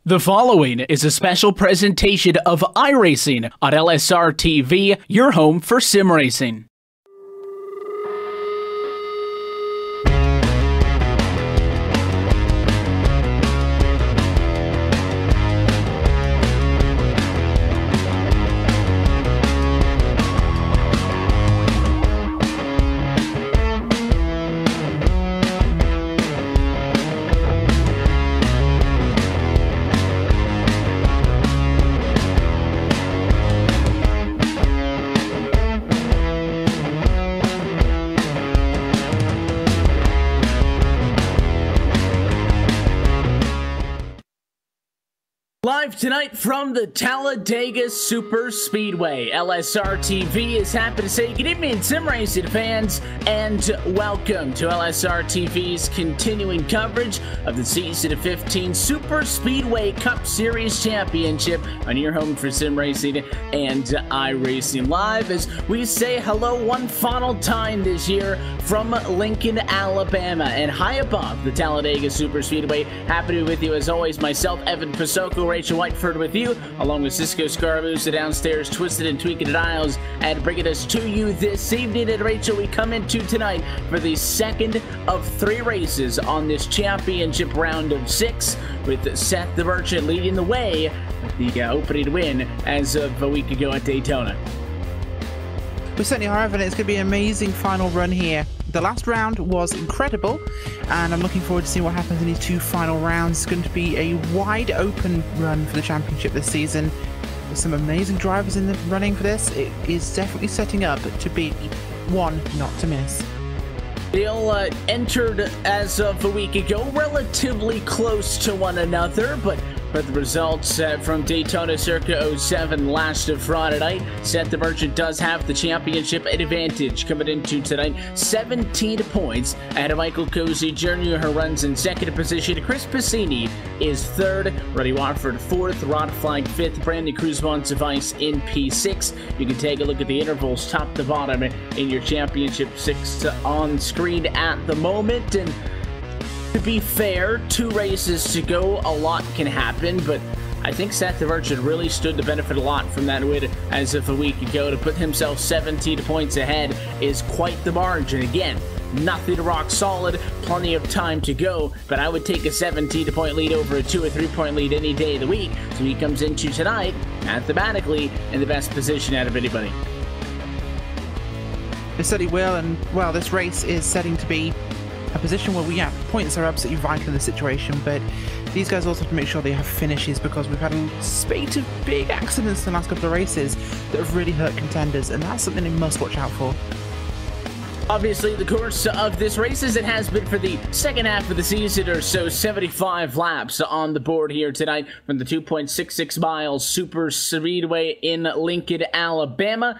The following is a special presentation of iRacing on LSRTV, your home for sim racing. Live tonight from the Talladega Superspeedway, LSRTV is happy to say good evening, sim racing fans, and welcome to LSRTV's continuing coverage of the Season 15 Superspeedway Cup Series Championship on your home for sim racing and iRacing Live, as we say hello one final time this year from Lincoln, Alabama, and high above the Talladega Superspeedway. Happy to be with you as always, myself, Evan Pasoko, Rachel Whiteford with you, along with Cisco Scaramuza downstairs, Twisted and Tweaked Isles, and bringing us to you this evening. And Rachel, we come into tonight for the second of 3 races on this championship round of 6, with Seth the Merchant leading the way with the opening win as of a week ago at Daytona. We certainly are, Evan. It's going to be an amazing final run here. The last round was incredible, and I'm looking forward to seeing what happens in these 2 final rounds. It's going to be a wide open run for the championship this season. There's some amazing drivers in the running for this. It is definitely setting up to be one not to miss. They all entered as of a week ago relatively close to one another, but the results from Daytona Circa 07 last Friday night, Seth the Merchant does have the championship advantage coming into tonight. 17 points ahead of Michael Cozy Jr., who runs in second position. Chris Passini is third. Roddy Watford fourth. Rod Flag fifth. Brandon Cruz-Monsivice in P6. You can take a look at the intervals top to bottom in your championship 6 on screen at the moment. And to be fair, 2 races to go, a lot can happen, but I think Seth the Merchant really stood to benefit a lot from that win as of a week ago. To put himself 17 points ahead is quite the margin. Again, nothing rock solid, plenty of time to go, but I would take a 17-point lead over a 2 or 3-point lead any day of the week. So he comes into tonight mathematically in the best position out of anybody. They certainly will, and well, this race is setting to be a position where points are absolutely vital in the situation, but these guys also have to make sure they have finishes, because we've had a spate of big accidents in the last couple of races that have really hurt contenders, and that's something they must watch out for. Obviously, the course of this race, as it has been for the second half of the season or so, 75 laps on the board here tonight from the 2.66 miles Superspeedway in Lincoln, Alabama.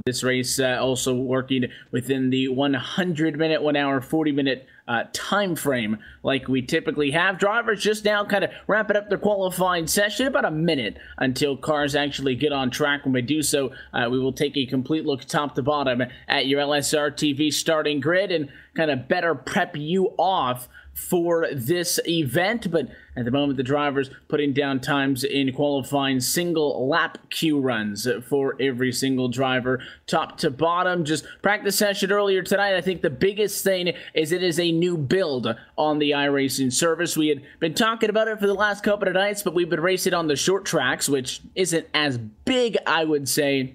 This race also working within the 100-minute, 1 hour, 40-minute time frame like we typically have. Drivers just now kind of wrapping up their qualifying session, about a minute until cars actually get on track. When we do so, we will take a complete look top to bottom at your LSRTV starting grid and kind of better prep you off for this event. But at the moment, the drivers putting down times in qualifying single lap Q runs for every single driver, top to bottom. Just practice session earlier tonight. I think the biggest thing is it is a new build on the iRacing service. We had been talking about it for the last couple of nights, but we've been racing on the short tracks, which isn't as big, I would say,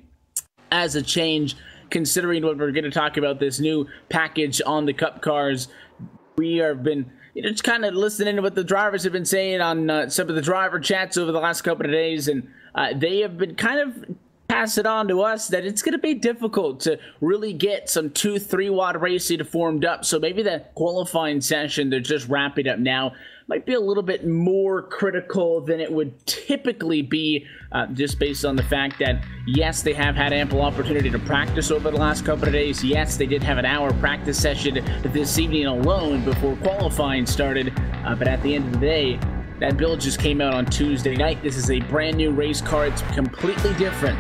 as a change, considering what we're going to talk about, this new package on the Cup cars. We have been just kind of listening to what the drivers have been saying on some of the driver chats over the last couple of days, and they have been kind of passing on to us that it's going to be difficult to really get some 2-3 watt racing formed up. So maybe the qualifying session they're just wrapping up now might be a little bit more critical than it would typically be, just based on the fact that, yes, they have had ample opportunity to practice over the last couple of days. Yes, they did have an hour practice session this evening alone before qualifying started, but at the end of the day, that build just came out on Tuesday night. This is a brand new race car. It's completely different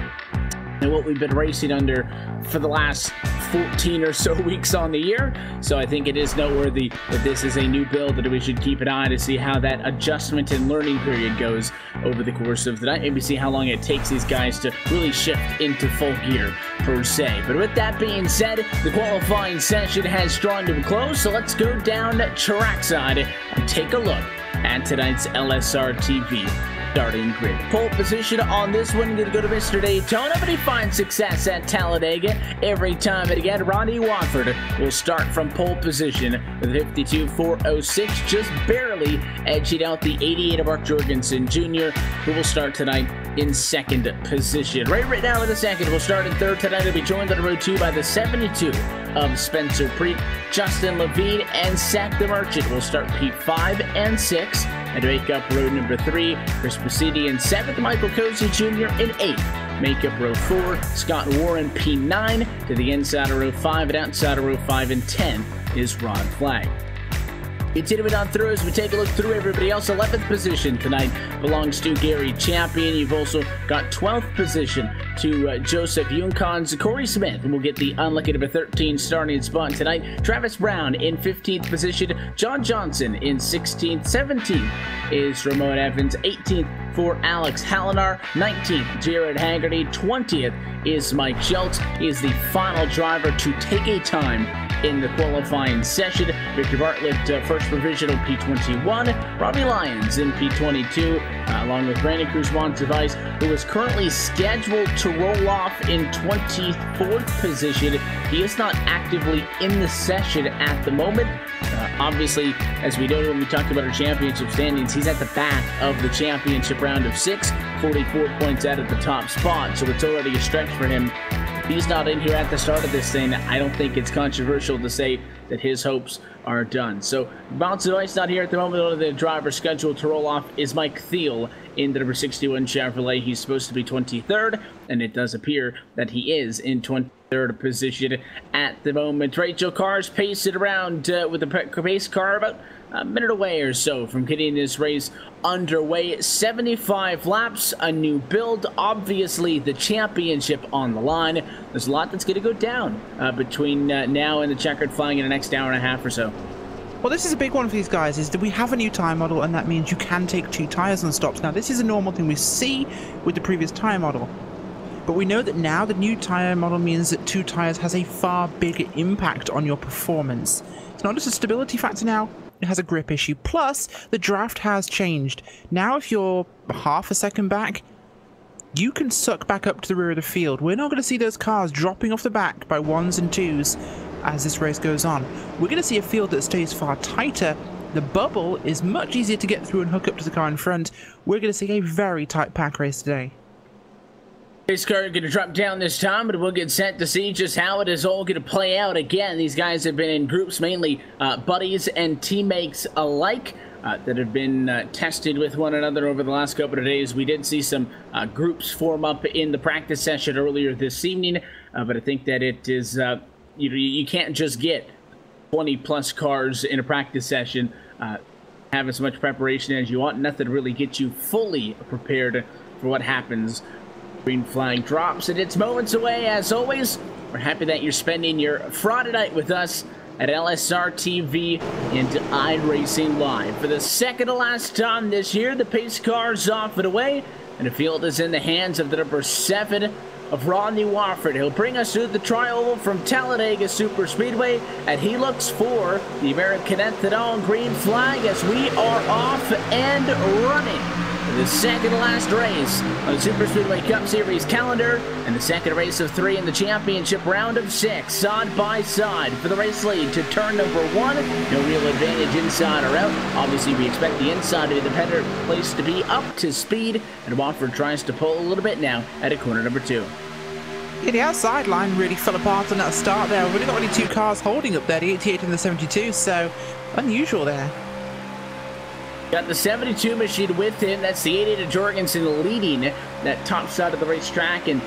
and what we've been racing under for the last 14 or so weeks on the year. So I think it is noteworthy that this is a new build that we should keep an eye to see how that adjustment and learning period goes over the course of the night. Maybe see how long it takes these guys to really shift into full gear per se. But with that being said, the qualifying session has drawn to a close, so let's go down trackside and take a look at tonight's LSRTV starting grid. Pole position on this one going to go to Mr. Daytona, but he finds success at Talladega every time. And again, Ronnie Wofford will start from pole position with 52.406, just barely edging out the 88 of Mark Jorgensen Jr., who will start tonight in second position. Right now in the second, we'll start in third tonight. He'll be joined on row 2 by the 72 of Spencer Preet, Justin Levine, and Zach the Merchant will start P5 and 6. And to make up row number 3, Chris Posidi in 7th, Michael Cozy Jr. in 8th. Make up row 4, Scott Warren P9. To the inside of row 5 and outside of row 5 and 10 is Rod Flagg. Continuing on through as we take a look through everybody else. 11th position tonight belongs to Gary Champion. You've also got 12th position to Joseph Yunkons. Corey Smith will get the unlucky number 13 starting spot tonight. Travis Brown in 15th position. John Johnson in 16th. 17th is Ramon Evans. 18th for Alex Hallinar. 19th, Jared Haggerty. 20th is Mike Schultz. He is the final driver to take a time in the qualifying session. Victor Bartlett, first provisional P21. Robbie Lyons in P22, along with Brandon Cruz Montevice, who is currently scheduled to roll off in 24th position. He is not actively in the session at the moment. Obviously, as we know when we talked about our championship standings, he's at the back of the championship round of 6, 44 points out at the top spot, so it's already a stretch for him. He's not in here at the start of this thing. I don't think it's controversial to say that his hopes are done. So, Bounce of Ice not here at the moment. One of the drivers scheduled to roll off is Mike Thiel in the number 61 Chevrolet. He's supposed to be 23rd, and it does appear that he is in 23rd position at the moment. Rachel Carr's pacing around with the pace car about a minute away or so from getting this race underway. 75 laps, a new build, obviously the championship on the line. There's a lot that's going to go down between now and the checkered flag in the next hour and a half or so. Well, this is a big one for these guys, is that we have a new tyre model, and that means you can take 2 tyres on stops. Now, this is a normal thing we see with the previous tyre model, but we know that now the new tyre model means that 2 tyres has a far bigger impact on your performance. It's not just a stability factor now, it has a grip issue. Plus, the draft has changed. Now, if you're half a second back, you can suck back up to the rear of the field. We're not going to see those cars dropping off the back by 1s and 2s as this race goes on. We're going to see a field that stays far tighter. The bubble is much easier to get through and hook up to the car in front. We're going to see a very tight pack race today. This car is going to drop down this time, but we'll get set to see just how it is all going to play out. Again, these guys have been in groups, mainly buddies and teammates alike, that have been tested with one another over the last couple of days. We did see some groups form up in the practice session earlier this evening, but I think that it is, you can't just get 20-plus cars in a practice session, have as much preparation as you want. Nothing to really get you fully prepared for what happens. Green flag drops, and it's moments away. As always, we're happy that you're spending your Friday night with us at LSRTV and iRacing Live. For the second to last time this year, the pace car's off and away, and the field is in the hands of the number 7 of Rodney Wofford. He'll bring us through the tri-oval from Talladega Superspeedway, and he looks for the American Ethanol green flag as we are off and running. The second to last race on the Superspeedway Cup Series calendar, and the second race of 3 in the championship round of 6, side by side for the race lead to turn number 1. No real advantage inside or out. Obviously, we expect the inside to be the better place to be up to speed, and Wofford tries to pull a little bit now at a corner number 2. Yeah, the outside line really fell apart on that start there. We've only got only 2 cars holding up there, the 88 and the 72, so unusual there. Got the 72 machine with him. That's the 88 of Jorgensen leading that top side of the racetrack, and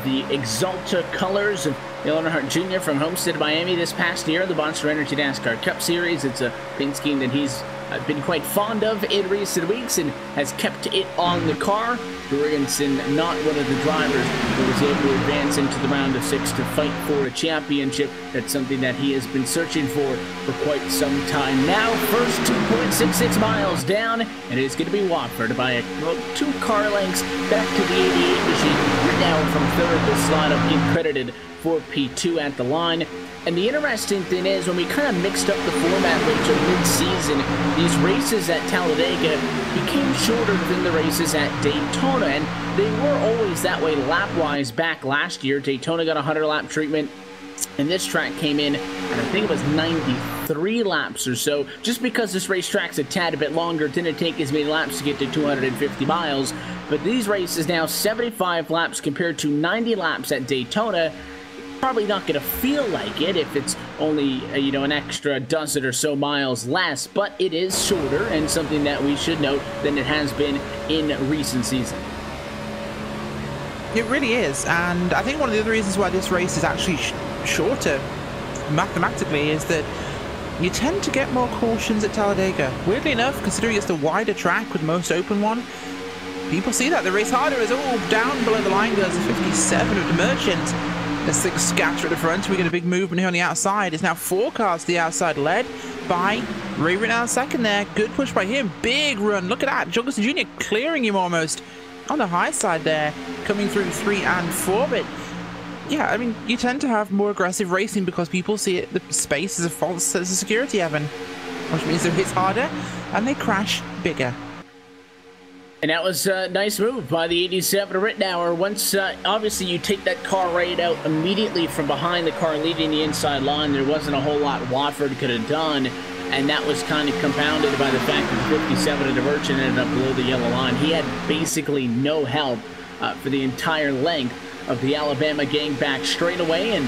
the Exalta colors of Dale Earnhardt Jr. from Homestead, Miami this past year, the Monster Energy NASCAR Cup Series. It's a paint scheme that he's been quite fond of in recent weeks and has kept it on the car. Jorgensen, not one of the drivers who was able to advance into the round of 6 to fight for a championship. That's something that he has been searching for quite some time now. First 2.66 miles down, and it is going to be Watford by about 2 car lengths back to the 88 machine. Right now from third, the slot of being credited for P2 at the line. And the interesting thing is, when we kind of mixed up the format later mid-season, these races at Talladega became shorter than the races at Daytona, and they were always that way lap-wise back last year. Daytona got a 100-lap treatment, and this track came in, and I think it was 93 laps or so. Just because this racetrack's a tad bit longer, didn't take as many laps to get to 250 miles. But these races now, 75 laps compared to 90 laps at Daytona. Probably not going to feel like it if it's only, an extra dozen or so miles less, but it is shorter and something that we should note than it has been in recent seasons. It really is, and I think one of the other reasons why this race is actually shorter mathematically is that you tend to get more cautions at Talladega. Weirdly enough, considering it's the wider track with the most open one, people see that. The race harder is all down below the line goes to 57 of the Merchant. The 6 scatter at the front. We get a big movement here on the outside. It's now 4 cars to the outside, led by Ray Rittenhouse second there. Good push by him. Big run. Look at that. Jorgensen Jr. clearing him almost on the high side there, coming through 3 and 4. But yeah, I mean, you tend to have more aggressive racing because people see it, the space as a false sense of security, Evan, which means it hits harder and they crash bigger. And that was a nice move by the 87 Rittenauer. Once, obviously, you take that car right out immediately from behind the car leading the inside line. There wasn't a whole lot Watford could have done, and that was kind of compounded by the fact that 57 of the Merchant ended up below the yellow line. He had basically no help for the entire length of the Alabama gang back straight away, and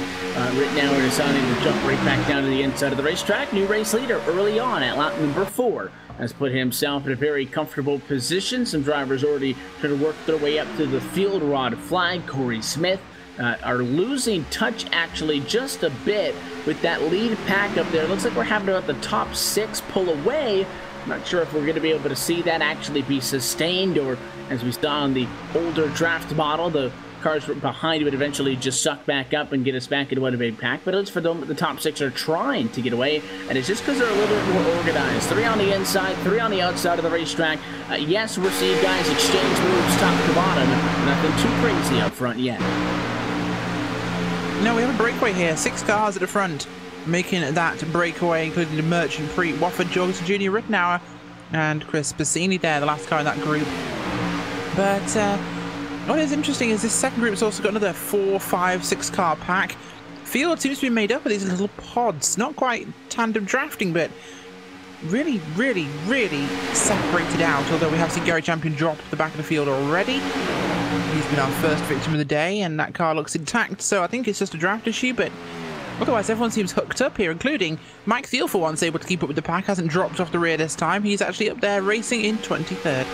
Rittenauer deciding to jump right back down to the inside of the racetrack. New race leader early on at lap number 4. Has put himself in a very comfortable position. Some drivers already trying to work their way up to the field rod flag. Corey Smith are losing touch actually just a bit with that lead pack up there. Looks like we're having about the top 6 pull away. I'm not sure if we're going to be able to see that actually be sustained, or as we saw on the older draft model, the cars behind would eventually just suck back up and get us back into one big pack. But at least for the top 6 are trying to get away, and it's just because they're a little bit more organized. 3 on the inside, 3 on the outside of the racetrack. Yes, we're seeing guys exchange moves top to bottom. Nothing too crazy up front yet. No, we have a breakaway here. 6 cars at the front making that breakaway, including the Merchant, Preet, Wofford, Jorgensen Jr., Rittenauer, and Chris Bassini there, the last car in that group. But what is interesting is this second group's also got another 4, 5, 6 car pack. Field seems to be made up of these little pods. Not quite tandem drafting, but really, really, really separated out. Although we have seen Gary Champion drop to the back of the field already. He's been our first victim of the day, and that car looks intact. So I think it's just a draft issue, but otherwise everyone seems hooked up here, including Mike Thiel for once able to keep up with the pack. Hasn't dropped off the rear this time. He's actually up there racing in 23rd.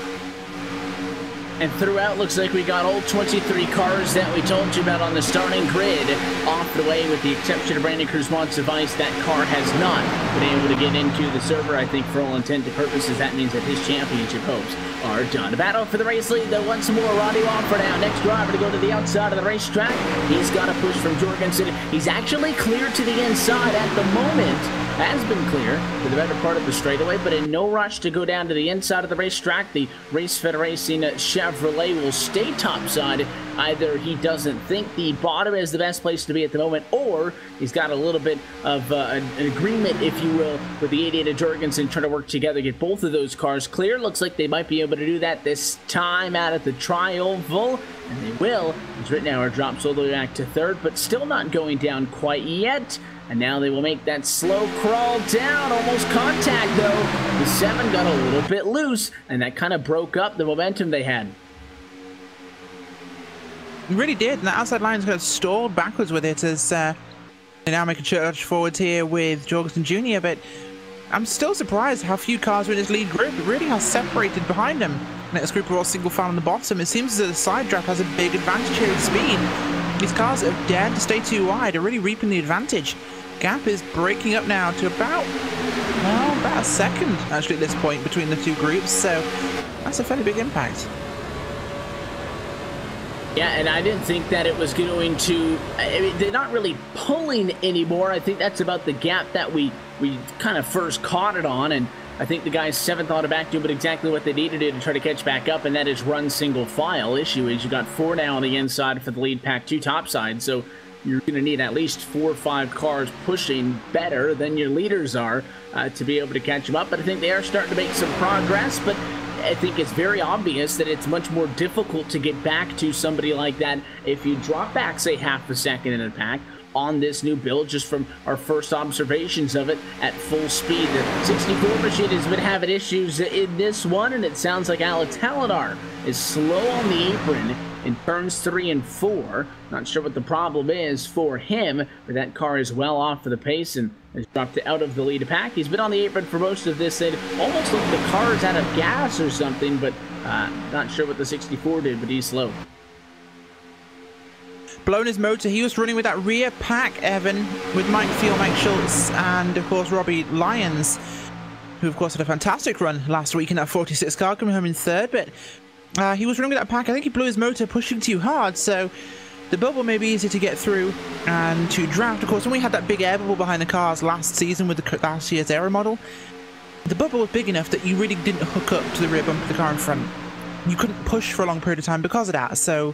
And throughout, looks like we got all 23 cars that we told you about on the starting grid off the way, with the exception of Brandon Cruz-Mont's device. That car has not been able to get into the server. I think for all intent and purposes, that means that his championship hopes are done. A battle for the race lead, though, once more. Roddy Wofford now, next driver to go to the outside of the racetrack. He's got a push from Jorgensen. He's actually clear to the inside at the moment. Has been clear for the better part of the straightaway, but in no rush to go down to the inside of the racetrack. The Race Federation Chevrolet will stay topside. Either he doesn't think the bottom is the best place to be at the moment, or he's got a little bit of an agreement, if you will, with the 88 of Jorgensen, trying to work together, get both of those cars clear. Looks like they might be able to do that this time out at the Tri-Oval, and they will, as Rittenauer drops all the way back to 3rd, but still not going down quite yet. And now they will make that slow crawl down. Almost contact, though. The 7 got a little bit loose, and that kind of broke up the momentum they had. It really did, and the outside line's kind of stalled backwards with it as they now make a charge forwards here with Jorgensen Jr., but I'm still surprised how few cars are in this lead group. It really has separated behind them. And this group are all single file on the bottom. It seems as though the side draft has a big advantage here in speed. These cars that have dared to stay too wide are really reaping the advantage. Gap is breaking up now to about, well, about a second, actually, at this point between the two groups, so that's a fairly big impact. Yeah, and I didn't think that it was going to... I mean, they're not really pulling anymore. I think that's about the gap that we kind of first caught it on, and I think the guys 7th thought back doing exactly what they needed to try to catch back up, and that is run single file. Issue is you got 4 now on the inside for the lead pack, 2 topside, so you're going to need at least 4 or 5 cars pushing better than your leaders are to be able to catch them up. But I think they are starting to make some progress, but I think it's very obvious that it's much more difficult to get back to somebody like that if you drop back, say, half a second in a pack on this new build, just from our first observations of it at full speed. The 64 machine has been having issues in this one, and it sounds like Talladega is slow on the apron in turns 3 and 4. Not sure what the problem is for him, but that car is well off for the pace and has dropped out of the lead pack. He's been on the apron for most of this. It almost like the car is out of gas or something, but not sure what the 64 did, but he's slow. Blown his motor. He was running with that rear pack, Evan, with Mike Schultz and, of course, Robbie Lyons, who, of course, had a fantastic run last week in that 46 car, coming home in 3rd, but he was running with that pack. I think he blew his motor pushing too hard, so the bubble may be easy to get through and to draft. Of course, when we had that big air bubble behind the cars last season with the last year's aero model, the bubble was big enough that you really didn't hook up to the rear bumper of the car in front. You couldn't push for a long period of time because of that, so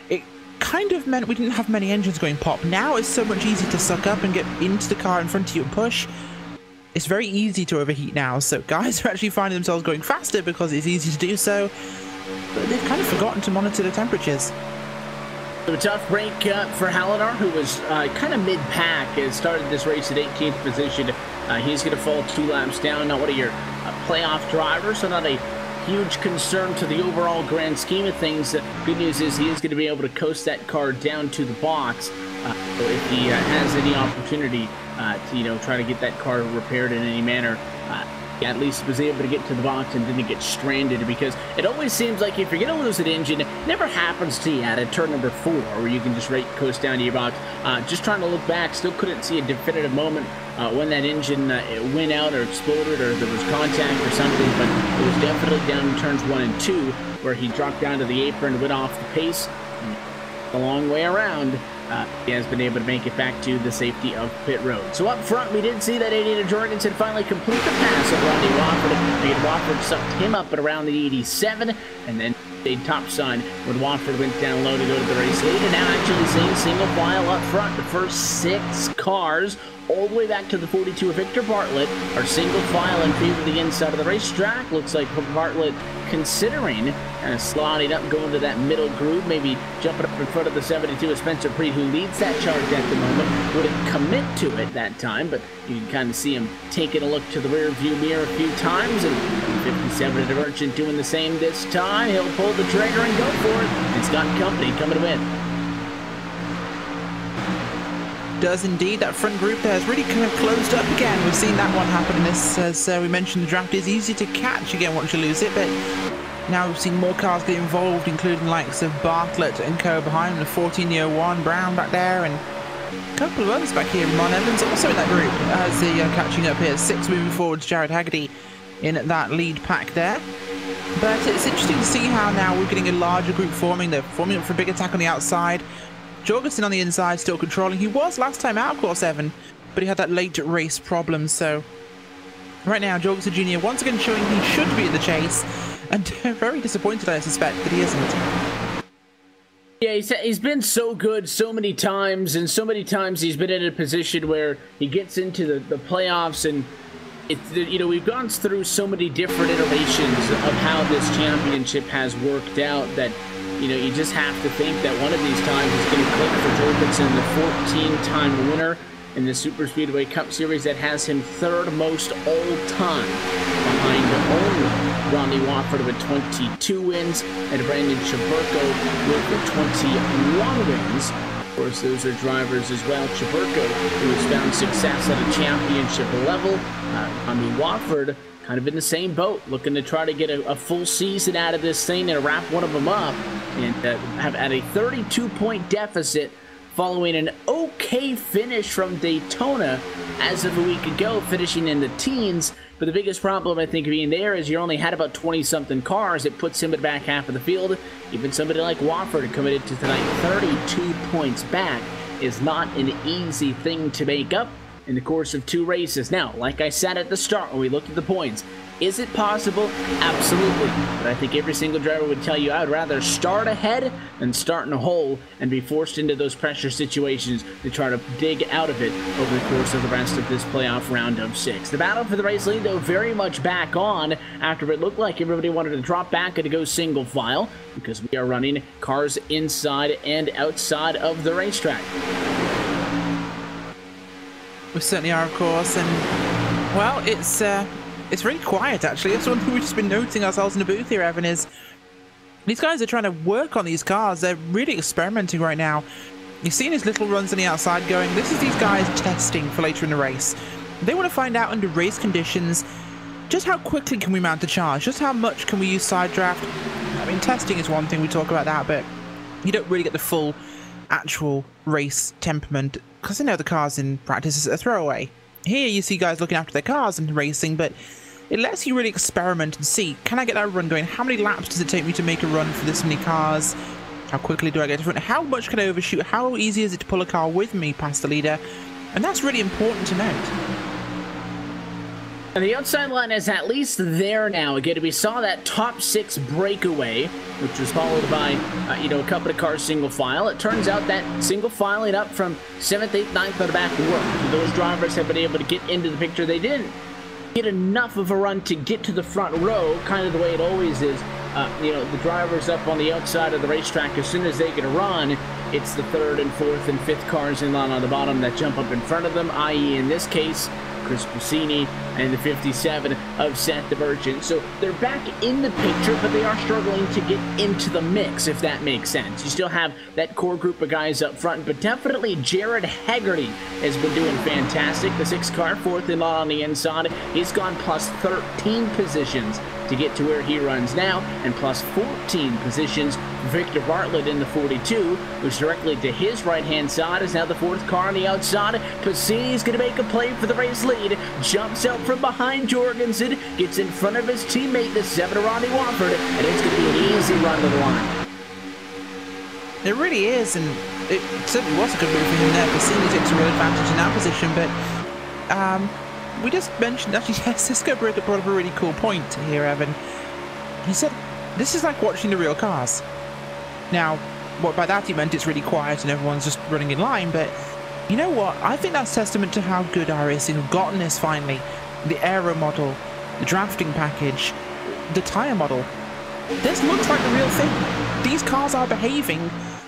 it kind of meant we didn't have many engines going pop. Now it's so much easier to suck up and get into the car in front of you and push. It's very easy to overheat now, so guys are actually finding themselves going faster because it's easy to do so, but they've kind of forgotten to monitor the temperatures. So a tough break for Talladega, who was kind of mid-pack, has started this race at 18th position. He's going to fall 2 laps down. Not one of your playoff drivers, so not a huge concern to the overall grand scheme of things. The good news is he is going to be able to coast that car down to the box. So if he has any opportunity to try to get that car repaired in any manner, he at least was able to get to the box and didn't get stranded, because it always seems like if you're going to lose an engine, it never happens to you at turn number 4 where you can just coast down to your box. Just trying to look back, still couldn't see a definitive moment when that engine went out or exploded or there was contact or something, but it was definitely down in turns 1 and 2 where he dropped down to the apron, went off the pace, a long way around. He has been able to make it back to the safety of pit road. So up front, we did see that 88 Jorgensen finally complete the pass of Rodney Wofford. David Wofford sucked him up at around the 87, and then stayed topside when Wofford went down low to go to the race lead. And now actually seeing single file up front. The first 6 cars all the way back to the 42 of Victor Bartlett are single file in favor of the inside of the racetrack. Looks like Bartlett considering kind of slotting up, going to that middle groove, maybe jumping up in front of the 72 of Spencer Preet, who leads that charge at the moment. Wouldn't commit to it that time, but you can kind of see him taking a look to the rear view mirror a few times, and 57 of Merchant doing the same this time. He'll pull the trigger and go for it. It's got company coming to win. Does indeed. That front group there has really kind of closed up again. We've seen that one happen in this, as we mentioned, the draft is easy to catch again once you lose it, but now we've seen more cars get involved, including the likes of Bartlett and co behind him, the 14-year-1 Brown back there, and a couple of others back here. Ron Evans also in that group as they are catching up here. 6 moving forwards, Jared Haggerty in that lead pack there. But it's interesting to see how now we're getting a larger group forming. They're forming up for a big attack on the outside. Jorgensen on the inside, still controlling. He was last time out, of course, Evan, but he had that late race problem. So right now, Jorgensen Jr. once again showing he should be in the chase, and very disappointed, I suspect, that he isn't. Yeah, he's been so good so many times, and so many times he's been in a position where he gets into the playoffs, and we've gone through so many different iterations of how this championship has worked out that you just have to think that one of these times is going to click for Jorgensen, the 14-time winner in the Superspeedway Cup Series that has him 3rd most all-time, behind only Rodney Wofford with 22 wins and Brandon Chaburko with 21 wins. Of course, those are drivers as well. Chaburko, who has found success at a championship level. Rodney Wofford, kind of in the same boat, looking to try to get a full season out of this thing and wrap one of them up, and have at a 32-point deficit following an okay finish from Daytona as of a week ago, finishing in the teens. But the biggest problem, I think, being there is you only had about 20-something cars. It puts him in the back half of the field. Even somebody like Wofford committed to tonight 32 points back is not an easy thing to make up in the course of 2 races. Now, like I said at the start when we looked at the points, is it possible? Absolutely. But I think every single driver would tell you I would rather start ahead than start in a hole and be forced into those pressure situations to try to dig out of it over the course of the rest of this playoff round of 6. The battle for the race lead, though, very much back on after it looked like everybody wanted to drop back and to go single file because we are running cars inside and outside of the racetrack. We certainly are, of course, and, well, it's really quiet, actually. That's one thing we've just been noticing ourselves in the booth here, Evan, is these guys are trying to work on these cars. They're really experimenting right now. You've seen his little runs on the outside going, this is these guys testing for later in the race. They want to find out under race conditions just how quickly can we mount the charge, just how much can we use side draft. I mean, testing is one thing, we talk about that, but you don't really get the full actual race temperament because they know the cars in practice is a throwaway. Here you see guys looking after their cars and racing, but it lets you really experiment and see, can I get that run going? How many laps does it take me to make a run for this many cars? How quickly do I get to front? How much can I overshoot? How easy is it to pull a car with me past the leader? And that's really important to note. And the outside line is at least there now. Again, we saw that top 6 breakaway, which was followed by, a couple of cars single file. It turns out that single filing up from 7th, 8th, 9th on the back worked. Those drivers have been able to get into the picture. They didn't get enough of a run to get to the front row, kind of the way it always is. The drivers up on the outside of the racetrack, as soon as they get a run, it's the 3rd and 4th and 5th cars in line on the bottom that jump up in front of them, i.e. in this case, Chris Puccini and the 57 of Seth the Merchant. So they're back in the picture, but they are struggling to get into the mix, if that makes sense. You still have that core group of guys up front, but definitely Jared Haggerty has been doing fantastic. The 6 car, 4th in line on the inside. He's gone plus 13 positions to get to where he runs now, and plus 14 positions Victor Bartlett in the 42, who's directly to his right-hand side, is now the 4th car on the outside. Puccini's going to make a play for the race lead, jumps out from behind Jorgensen, gets in front of his teammate, the 7 Ronnie Wofford, and it's going to be an easy run to the line. It really is, and it certainly was a good move for him there. Puccini takes a real advantage in that position, but we just mentioned, actually, yes, Cisco brought up a really cool point here, Evan. He said, this is like watching the real cars. Now, what by that he meant it's really quiet and everyone's just running in line, but you know what? I think that's testament to how good our racing have gotten this finally. The aero model, the drafting package, the tyre model. This looks like the real thing. These cars are behaving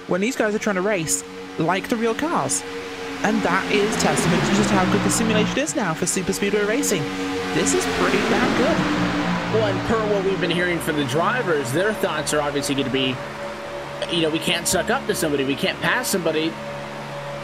when these guys are trying to race like the real cars. And that is testament to just how good the simulation is now for Superspeedway racing. This is pretty damn good. Well, and per what we've been hearing from the drivers, their thoughts are obviously going to be, we can't suck up to somebody, we can't pass somebody.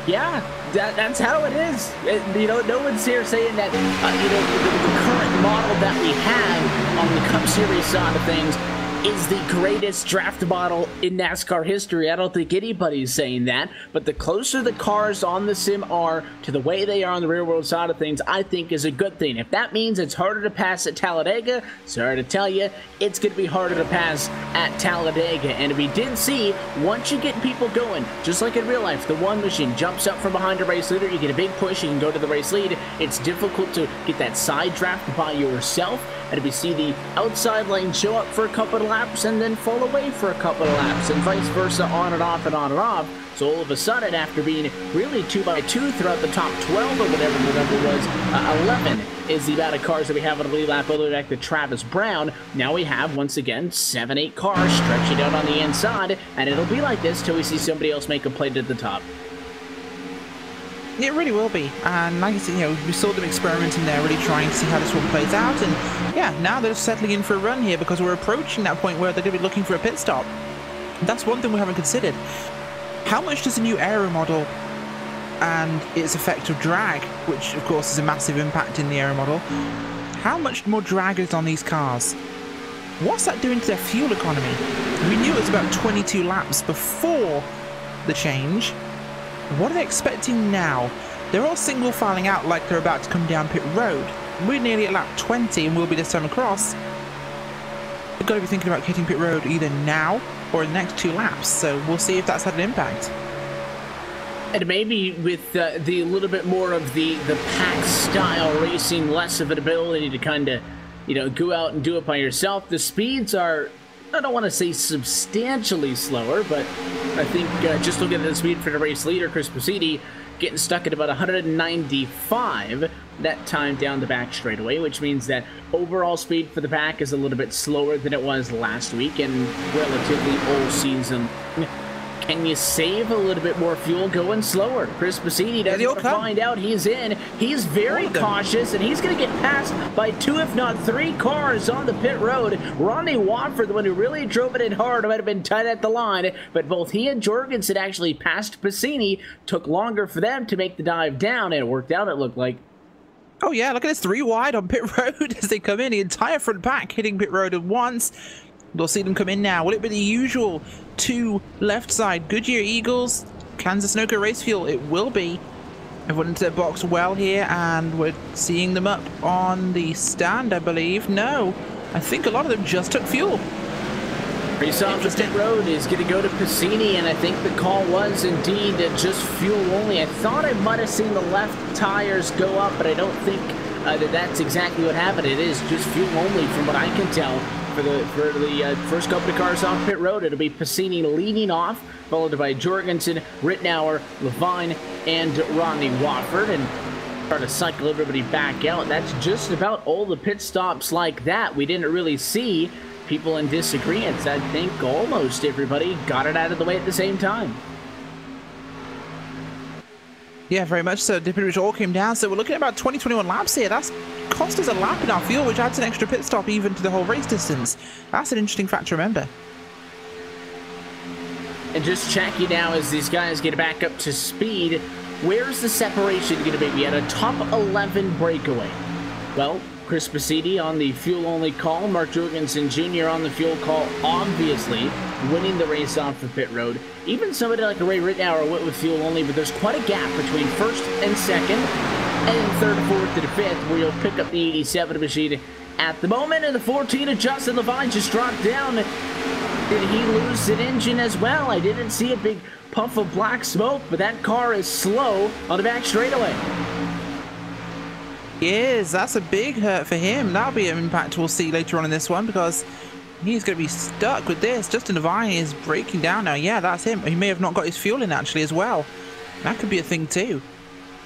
Yeah, that's how it is. No one's here saying that, the current model that we have on the Cup Series side of things is the greatest draft model in NASCAR history. I don't think anybody's saying that, but the closer the cars on the sim are to the way they are on the real world side of things, I think is a good thing. If that means it's harder to pass at Talladega, sorry to tell you, it's going to be harder to pass at Talladega. And we did see, once you get people going, just like in real life, the one machine jumps up from behind a race leader, you get a big push, you can go to the race lead. It's difficult to get that side draft by yourself, and we see the outside lane show up for a couple of laps and then fall away for a couple of laps, and vice versa, on and off and on and off. So all of a sudden, after being really 2x2 throughout the top 12 or whatever the number was, 11 is the amount of cars that we have on the lead lap all the way back to Travis Brown. Now we have, once again, 7-8 cars stretching out on the inside, and it'll be like this till we see somebody else make a play at the top. It really will be, and like I said, we saw them experimenting there, really trying to see how this one plays out, and yeah, now they're settling in for a run here because we're approaching that point where they're going to be looking for a pit stop. That's one thing we haven't considered. How much does the new aero model and its effect of drag, which of course is a massive impact in the aero model, how much more drag is on these cars? What's that doing to their fuel economy? We knew it was about 22 laps before the change. What are they expecting now? They're all single filing out like they're about to come down pit road. We're nearly at lap 20 and we'll be this time across. We've got to be thinking about hitting pit road either now or in the next 2 laps, so we'll see if that's had an impact. And maybe with the little bit more of the pack style racing, less of an ability to kind of, you know, go out and do it by yourself. The speeds are, I don't want to say substantially slower, but I think just looking at the speed for the race leader, Chris Positi, getting stuck at about 195 that time down the back straightaway, which means that overall speed for the pack is a little bit slower than it was last week and relatively all season. Can you save a little bit more fuel going slower? Chris Positi doesn't want to find out. He's in. He's very cautious, and he's going to get passed by 2, if not 3 cars on the pit road. Ronnie Watford, the one who really drove it in hard, might have been tight at the line, but both he and Jorgensen actually passed Positi. Took longer for them to make the dive down, and it worked out, it looked like. Oh yeah, look at this 3 wide on pit road as they come in. The entire front pack hitting pit road at once. We'll see them come in now. Will it be the usual 2 left side Goodyear Eagles, Kansas Sunoco race fuel? It will be. Everyone into their box well here, and we're seeing them up on the stand, I believe. No, I think a lot of them just took fuel. Race off the pit road is going to go to Positi, and I think the call was indeed just fuel only. I thought I might have seen the left tires go up, but I don't think that's exactly what happened. It is just fuel only from what I can tell. For the first couple of cars off pit road, it'll be Positi leading off, followed by Jorgensen, Rittenauer, Levine, and Ronnie Watford, and try to cycle everybody back out. That's just about all the pit stops like that. We didn't really see people in disagreement. I think almost everybody got it out of the way at the same time. Yeah, very much so. The pit ridge all came down, so we're looking at about 20-21 laps here. That's cost us a lap in our fuel, which adds an extra pit stop even to the whole race distance. That's an interesting fact to remember. And just checking now as these guys get back up to speed, where's the separation going to be? We had a top 11 breakaway. Well, Chris Positi on the fuel-only call, Mark Jorgensen Jr. on the fuel call, obviously winning the race off the pit road. Even somebody like Ray Rittenauer went with fuel only, but there's quite a gap between first and second, and third, fourth, to the fifth, where you'll pick up the 87 machine at the moment. And the 14 of Justin Levine just dropped down. Did he lose an engine as well? I didn't see a big puff of black smoke, but that car is slow on the back straightaway. Yes, that's a big hurt for him. That'll be an impact we'll see later on in this one, because he's going to be stuck with this. Justin Levine is breaking down now. Yeah, that's him. He may have not got his fuel in actually as well. That could be a thing too.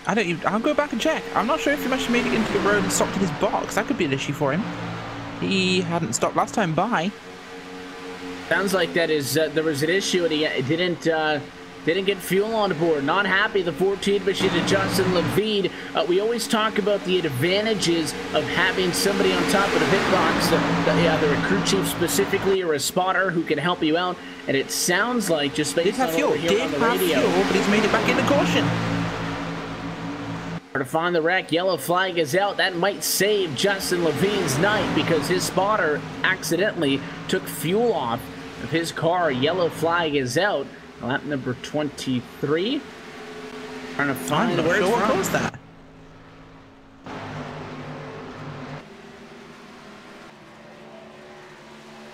I'll go back and check. I'm not sure if he actually made it into the road and stopped in his box. That could be an issue for him. He hadn't stopped last time by. Sounds like that is there was an issue and he didn't get fuel on board. Not happy, the 14 machine to Justin Levine. We always talk about the advantages of having somebody on top of the pit box, either a crew chief specifically or a spotter who can help you out. And it sounds like, just based on what we're hearing on the radio, but he's made it back into caution. To find the wreck, yellow flag is out. That might save Justin Levine's night because his spotter accidentally took fuel off of his car. Yellow flag is out. Lap number 23. Trying to find where it's from. What was that?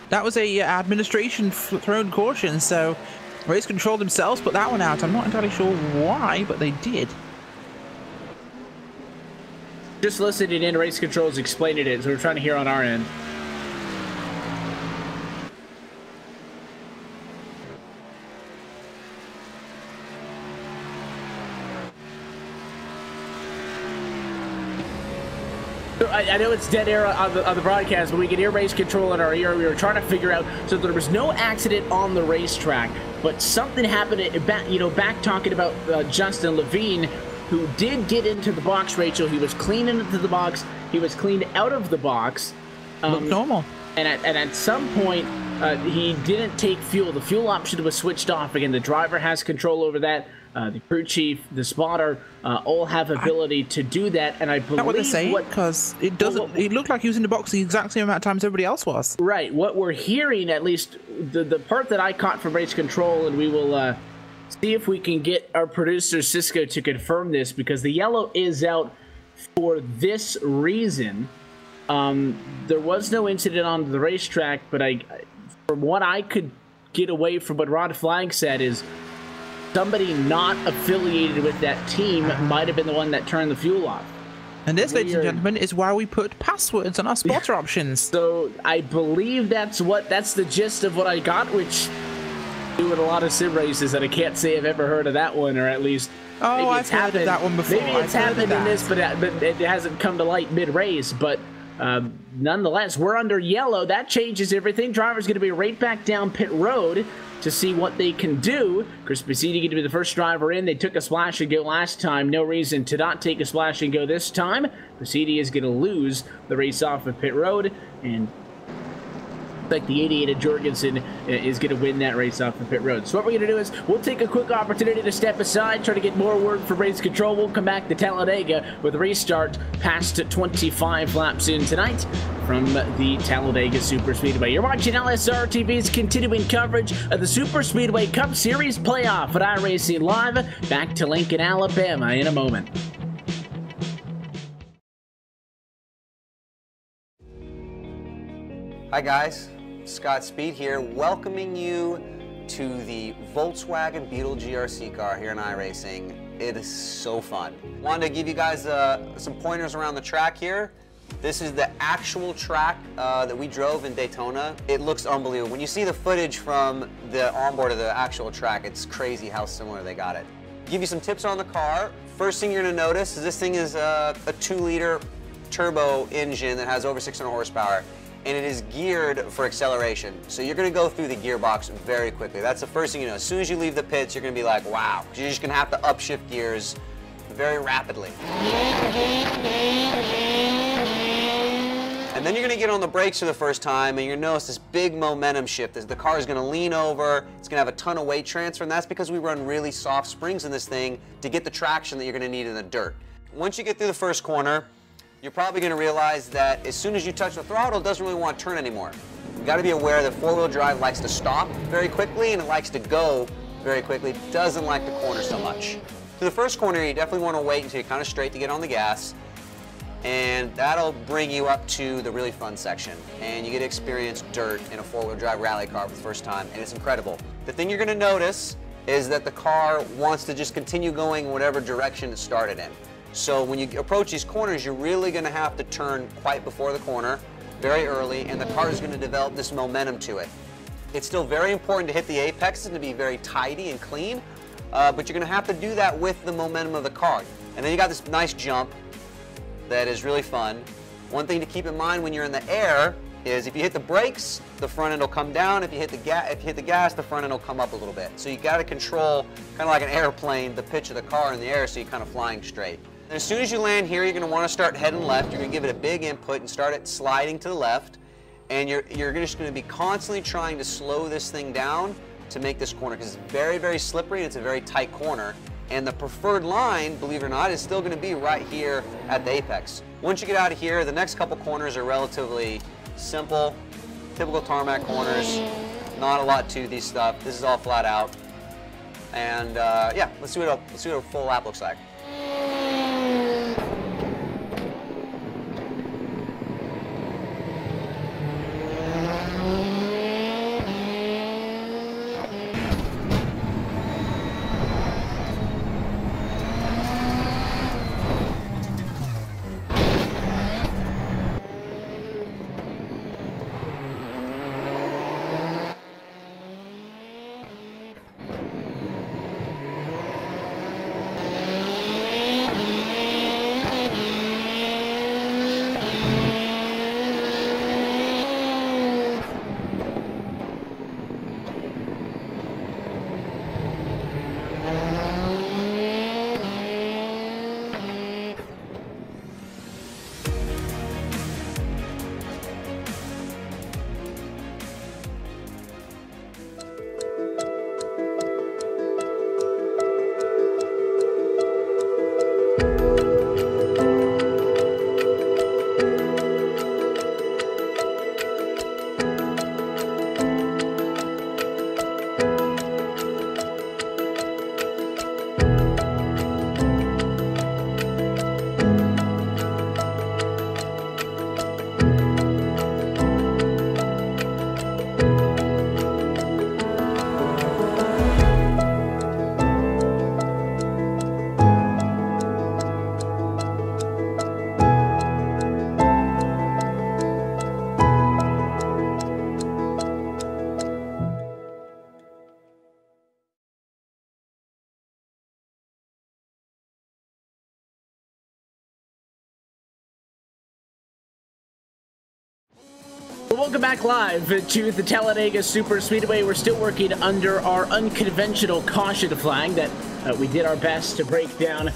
That was a administration thrown caution, so race control themselves put that one out. I'm not entirely sure why, but they did. Just listening in, race controls explaining it, so we're trying to hear on our end. I know it's dead air on the broadcast, but we can hear race control in our ear. We were trying to figure out, so there was no accident on the racetrack, but something happened. Back talking about Justin Levine, who did get into the box, Rachel. He was clean into the box. He was cleaned out of the box. Looked normal. And at some point, he didn't take fuel. The fuel option was switched off. Again, the driver has control over that. The crew chief, the spotter, all have ability to do that. And I believe what they say, because it doesn't. It looked like he was in the box the exact same amount of times everybody else was. Right. What we're hearing, at least the part that I caught from race control, and we will see if we can get our producer Cisco to confirm this, because the yellow is out for this reason. There was no incident on the racetrack, but from what I could get away from what Rod Flag said, is somebody not affiliated with that team might have been the one that turned the fuel off. And this, ladies and gentlemen, is why we put passwords on our spotter options. So I believe that's the gist of what I got, which doing a lot of sim races, and I can't say I've ever heard of that one, or at least oh, I've heard of that one before. Maybe it's happened in this, but it hasn't come to light mid-race. But nonetheless, we're under yellow. That changes everything. Driver's going to be right back down pit road to see what they can do. Chris Basidi going to be the first driver in. They took a splash and go last time. No reason to not take a splash and go this time. Basidi is going to lose the race off of pit road, and like the 88 of Jorgensen is going to win that race off the pit road. So what we're going to do is we'll take a quick opportunity to step aside, try to get more word from race control. We'll come back to Talladega with a restart past 25 laps in tonight from the Talladega Superspeedway. You're watching LSRTV's continuing coverage of the Superspeedway Cup Series playoff at iRacing Live. Back to Lincoln, Alabama in a moment. Hi guys, Scott Speed here, welcoming you to the Volkswagen Beetle GRC car here in iRacing. It is so fun. Wanted to give you guys some pointers around the track here. This is the actual track that we drove in Daytona. It looks unbelievable. When you see the footage from the onboard of the actual track, it's crazy how similar they got it. Give you some tips on the car. First thing you're going to notice is this thing is a 2-liter turbo engine that has over 600 horsepower. And it is geared for acceleration. So you're gonna go through the gearbox very quickly. That's the first thing you know. As soon as you leave the pits, you're gonna be like, wow. You're just gonna have to upshift gears very rapidly. And then you're gonna get on the brakes for the first time, and you're gonna notice this big momentum shift as the car is gonna lean over, it's gonna have a ton of weight transfer, and that's because we run really soft springs in this thing to get the traction that you're gonna need in the dirt. Once you get through the first corner, you're probably going to realize that as soon as you touch the throttle, it doesn't really want to turn anymore. You've got to be aware that four-wheel drive likes to stop very quickly and it likes to go very quickly. It doesn't like to corner so much. To the first corner, you definitely want to wait until you're kind of straight to get on the gas, and that'll bring you up to the really fun section. And you get to experience dirt in a four-wheel drive rally car for the first time, and it's incredible. The thing you're going to notice is that the car wants to just continue going in whatever direction it started in. So when you approach these corners, you're really going to have to turn quite before the corner, very early, and the car is going to develop this momentum to it. It's still very important to hit the apex and to be very tidy and clean, but you're going to have to do that with the momentum of the car. And then you got this nice jump that is really fun. One thing to keep in mind when you're in the air is if you hit the brakes, the front end will come down. If you hit the gas, the front end will come up a little bit. So you got to control, kind of like an airplane, the pitch of the car in the air so you're kind of flying straight. And as soon as you land here, you're going to want to start heading left. You're going to give it a big input and start it sliding to the left. And you're just going to be constantly trying to slow this thing down to make this corner, because it's very, very slippery and it's a very tight corner. And the preferred line, believe it or not, is still going to be right here at the apex. Once you get out of here, the next couple corners are relatively simple, typical tarmac corners. Not a lot to these stuff. This is all flat out. And yeah, let's see what a full lap looks like. welcome back live to the Talladega Superspeedway. We're still working under our unconventional caution flag that we did our best to break down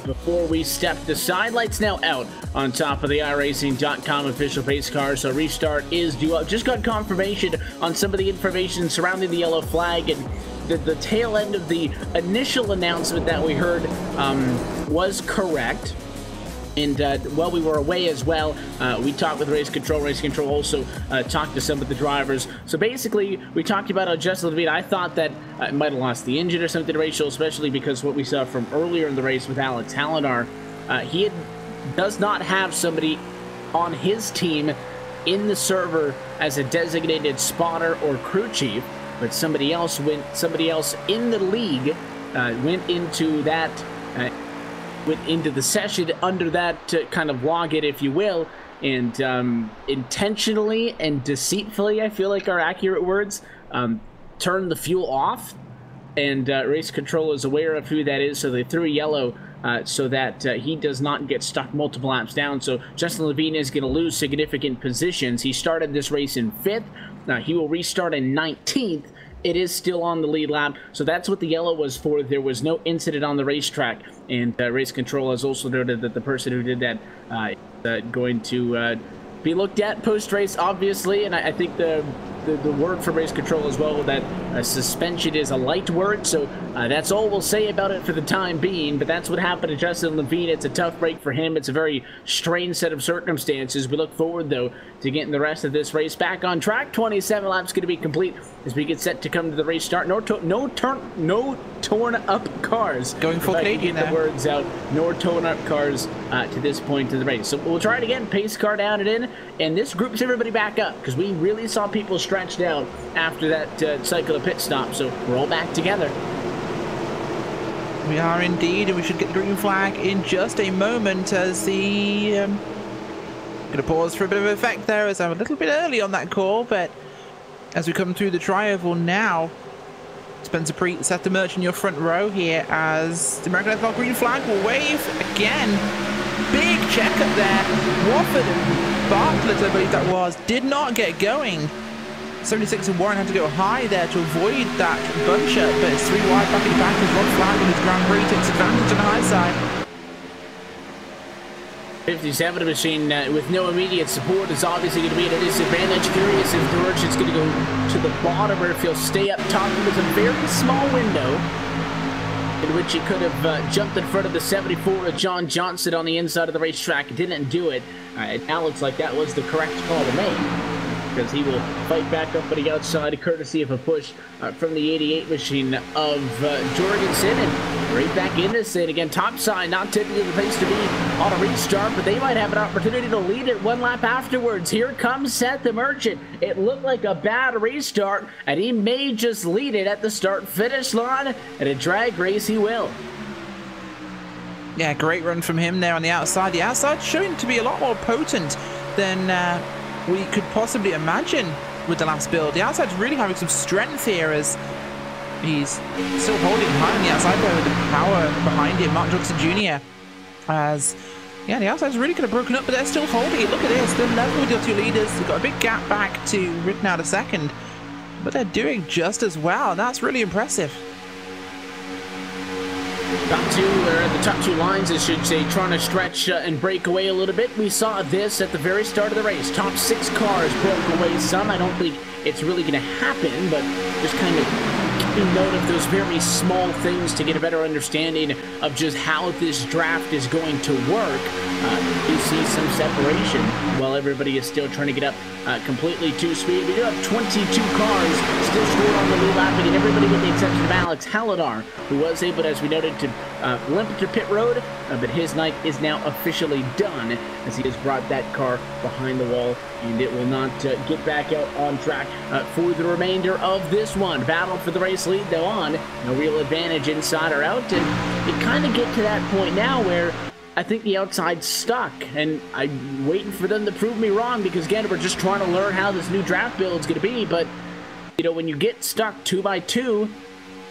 before we stepped aside. Lights now out on top of the iRacing.com official pace car, so restart is due up. Just got confirmation on some of the information surrounding the yellow flag, and the tail end of the initial announcement that we heard was correct. And while we were away as well, we talked with Race Control. Race Control also talked to some of the drivers. So basically, we talked about Justin Levine. I thought that it might have lost the engine or something, Rachel, especially because what we saw from earlier in the race with Alex Halidar. Does not have somebody on his team in the server as a designated spotter or crew chief, but somebody else in the league went into that. Went into the session under that kind of login, if you will, and intentionally and deceitfully, I feel like are accurate words, turn the fuel off, and Race Control is aware of who that is, so they threw a yellow so that he does not get stuck multiple laps down. So Justin Levine is going to lose significant positions. He started this race in 5th. He will restart in 19th. It is still on the lead lap, so that's what the yellow was for. There was no incident on the racetrack, and Race Control has also noted that the person who did that is going to be looked at post-race, obviously, and I think the word from Race Control as well, that suspension is a light word, so that's all we'll say about it for the time being. But that's what happened to Justin Levine. It's a tough break for him. It's a very strange set of circumstances. We look forward, though, to getting the rest of this race back on track. 27 laps going to be complete as we get set to come to the race start. No torn up cars. Going full Canadian there. The words out. No torn up cars to this point of the race. So we'll try it again. Pace car down and in, and this groups everybody back up because we really saw people stretched out after that cycle of pit stop. So we're all back together. We are indeed, and we should get the green flag in just a moment as the... going to pause for a bit of effect there as I'm a little bit early on that call, but as we come through the tri-oval now, Spencer Preet, Seth the Merchant in your front row here as the American NFL green flag will wave again. Big check up there. Wofford and Bartlett, I believe that was, did not get going. 76 and Warren had to go high there to avoid that bunch up, but it's 3 wide back in the back as Rod Flag on his Grand Prix takes advantage on the high side. 57 machine with no immediate support is obviously going to be at a disadvantage. Curious if the Merchant's going to go to the bottom or if he'll stay up top. There's a very small window in which he could have jumped in front of the 74 of John Johnson on the inside of the racetrack. Didn't do it. It now looks like that was the correct call to make, because he will fight back up on the outside courtesy of a push from the 88 machine of Jorgensen, and right back in this thing again. Top side, not typically the place to be on a restart, but they might have an opportunity to lead it one lap afterwards. Here comes Seth the Merchant. It looked like a bad restart, and he may just lead it at the start-finish line. And a drag race he will. Yeah, great run from him there on the outside. The outside showing to be a lot more potent than we could possibly imagine with the last build. The outside's really having some strength here as he's still holding high on the outside there with the power behind him. Mark Johnson Jr. as, yeah, the outside's really kind of broken up, but they're still holding it. Look at this, they're level with your two leaders. They've got a big gap back to Rittenhouse second, but they're doing just as well. That's really impressive. Top two, or at the top two lines, I should say, trying to stretch and break away a little bit. We saw this at the very start of the race. Top 6 cars broke away some. I don't think it's really going to happen, but just kind of keeping note of those very small things to get a better understanding of just how this draft is going to work. You see some separation while everybody is still trying to get up completely to speed. We do have 22 cars still scored on the lead lap, and everybody with the exception of Alex Halidar, who was able, as we noted, to limp to pit road, but his night is now officially done as he has brought that car behind the wall, and it will not get back out on track for the remainder of this one. Battle for the race lead, though, on. No real advantage inside or out, and you kind of get to that point now where I think the outside's stuck, and I'm waiting for them to prove me wrong, because again, we're just trying to learn how this new draft build is going to be. But you know, when you get stuck 2 by 2,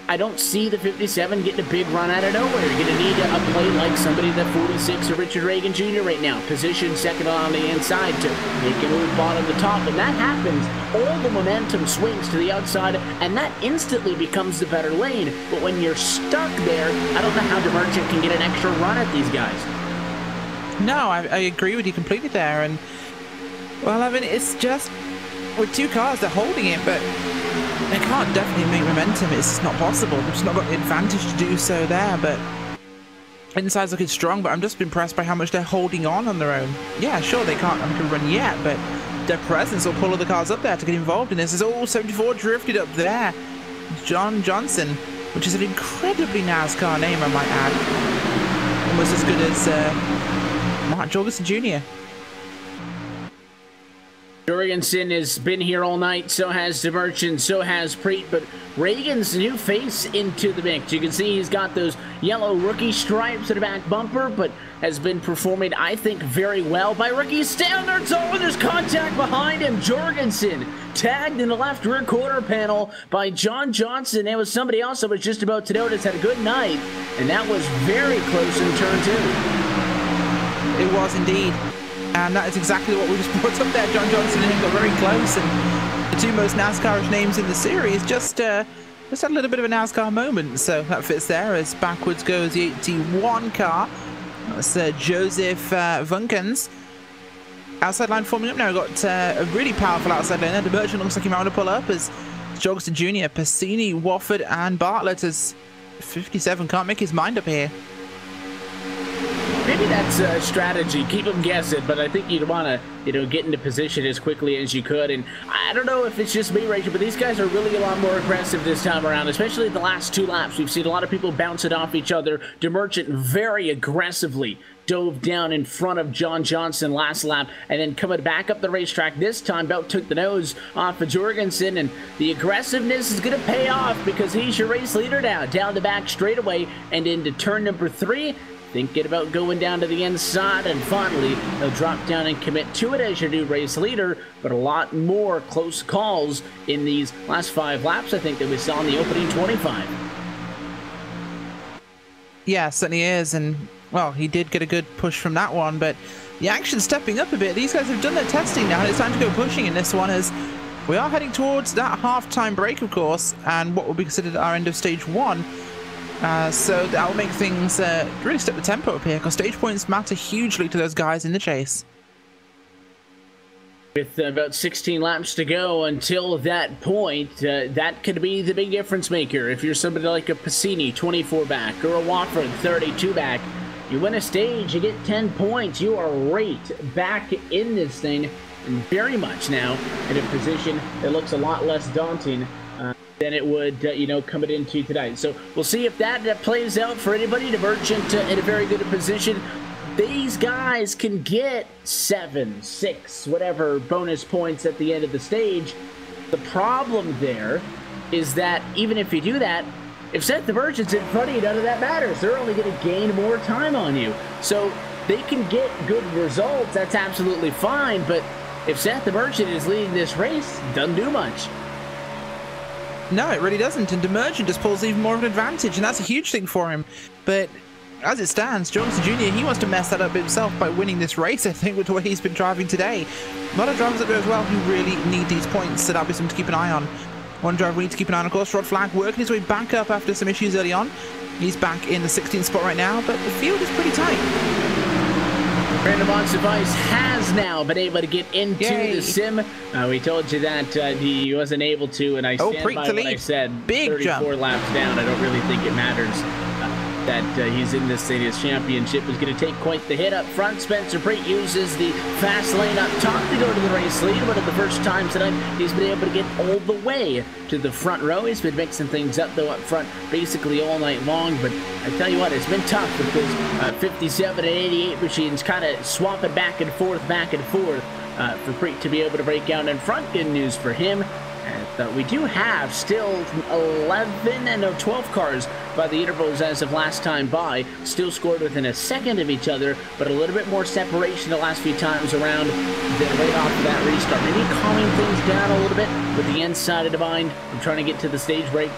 I don't see the 57 getting a big run out of nowhere. You're going to need a play like somebody that 46 or Richard Reagan Jr. right now. Position second on the inside to make a move bottom to top. And that happens, all the momentum swings to the outside, and that instantly becomes the better lane. But when you're stuck there, I don't know how DeMerchant can get an extra run at these guys. No, I agree with you completely there. And, well, I mean, it's just with two cars, they're holding it, but they can't definitely make momentum. It's just not possible. They've just not got the advantage to do so there. But inside's looking strong, but I'm just impressed by how much they're holding on their own. Yeah, sure, they can't run yet, but their presence will pull other cars up there to get involved in this. There's all 74 drifted up there. John Johnson, which is an incredibly NASCAR name, I might add. Almost as good as Mark Jorgensen Jr. Jorgensen has been here all night, so has DeMerchant, so has Preet, but Reagan's new face into the mix. You can see he's got those yellow rookie stripes at the back bumper, but has been performing, I think, very well by rookie standards. Oh, and there's contact behind him. Jorgensen tagged in the left rear quarter panel by John Johnson. There was somebody else that was just about to notice had a good night, and that was very close in turn two. It was indeed. And that is exactly what we just brought up there. John Johnson and him got very close, and the two most NASCAR-ish names in the series just had a little bit of a NASCAR moment. So that fits there as backwards goes the 81 car. That's Joseph Vunkens. Outside line forming up now. We've got a really powerful outside lane there. The Merchant looks like he might want to pull up as Jorgensen Jr., Passini, Wofford, and Bartlett as 57 can't make his mind up here. Maybe that's a strategy. Keep them guessing, but I think you'd want to, get into position as quickly as you could. And I don't know if it's just me, Rachel, but these guys are really a lot more aggressive this time around, especially the last two laps. We've seen a lot of people bounce it off each other. DeMerchant very aggressively dove down in front of John Johnson last lap, and then coming back up the racetrack this time, about took the nose off of Jorgensen, and the aggressiveness is going to pay off because he's your race leader now. Down the back straightaway and into turn number 3. Thinking about going down to the inside, and finally he'll drop down and commit to it as your new race leader. But a lot more close calls in these last 5 laps, I think, that we saw in the opening 25. Yeah, certainly is. And, well, he did get a good push from that one, but the action's stepping up a bit. These guys have done their testing now, and it's time to go pushing in this one as we are heading towards that half-time break, of course, and what will be considered our end of stage 1. So that will make things really step the tempo up here, because stage points matter hugely to those guys in the chase. With about 16 laps to go until that point, that could be the big difference maker. If you're somebody like a Passini, 24 back, or a Wofford, 32 back, you win a stage, you get 10 points. You are right back in this thing, and very much now in a position that looks a lot less daunting than it would, coming into tonight. So we'll see if that plays out for anybody. DeMerchant in a very good position. These guys can get 7, 6, whatever bonus points at the end of the stage. The problem there is that even if you do that, if Seth DeMerchant's in front of you, none of that matters. They're only going to gain more time on you. So they can get good results. That's absolutely fine. But if Seth DeMerchant is leading this race, it doesn't do much. No, it really doesn't, and DeMerchant just pulls even more of an advantage, and that's a huge thing for him. But as it stands, Jorgensen Jr., he wants to mess that up himself by winning this race, I think, with the way he's been driving today. A lot of drivers up there as well who really need these points, so that'll be something to keep an eye on. One driver we need to keep an eye on, of course, Rod Flag, working his way back up after some issues early on. He's back in the 16th spot right now, but the field is pretty tight. Brandon Device has now been able to get into the sim. We told you that he wasn't able to, and I stand by what I said. Big 34 jump. laps down. I don't really think it matters that he's in this thing. His championship is going to take quite the hit up front. Spencer Preet uses the fast lane up top to go to the race lead, but at the first time tonight, he's been able to get all the way to the front row. He's been mixing things up, though, up front basically all night long, but I tell you what, it's been tough with those 57 and 88 machines kind of swapping back and forth for Preet to be able to break out in front. Good news for him. We do have still 12 cars by the intervals as of last time by, still scored within a second of each other, but a little bit more separation the last few times around right off of that restart. Maybe calming things down a little bit with the inside of Divine. I'm trying to get to the stage break.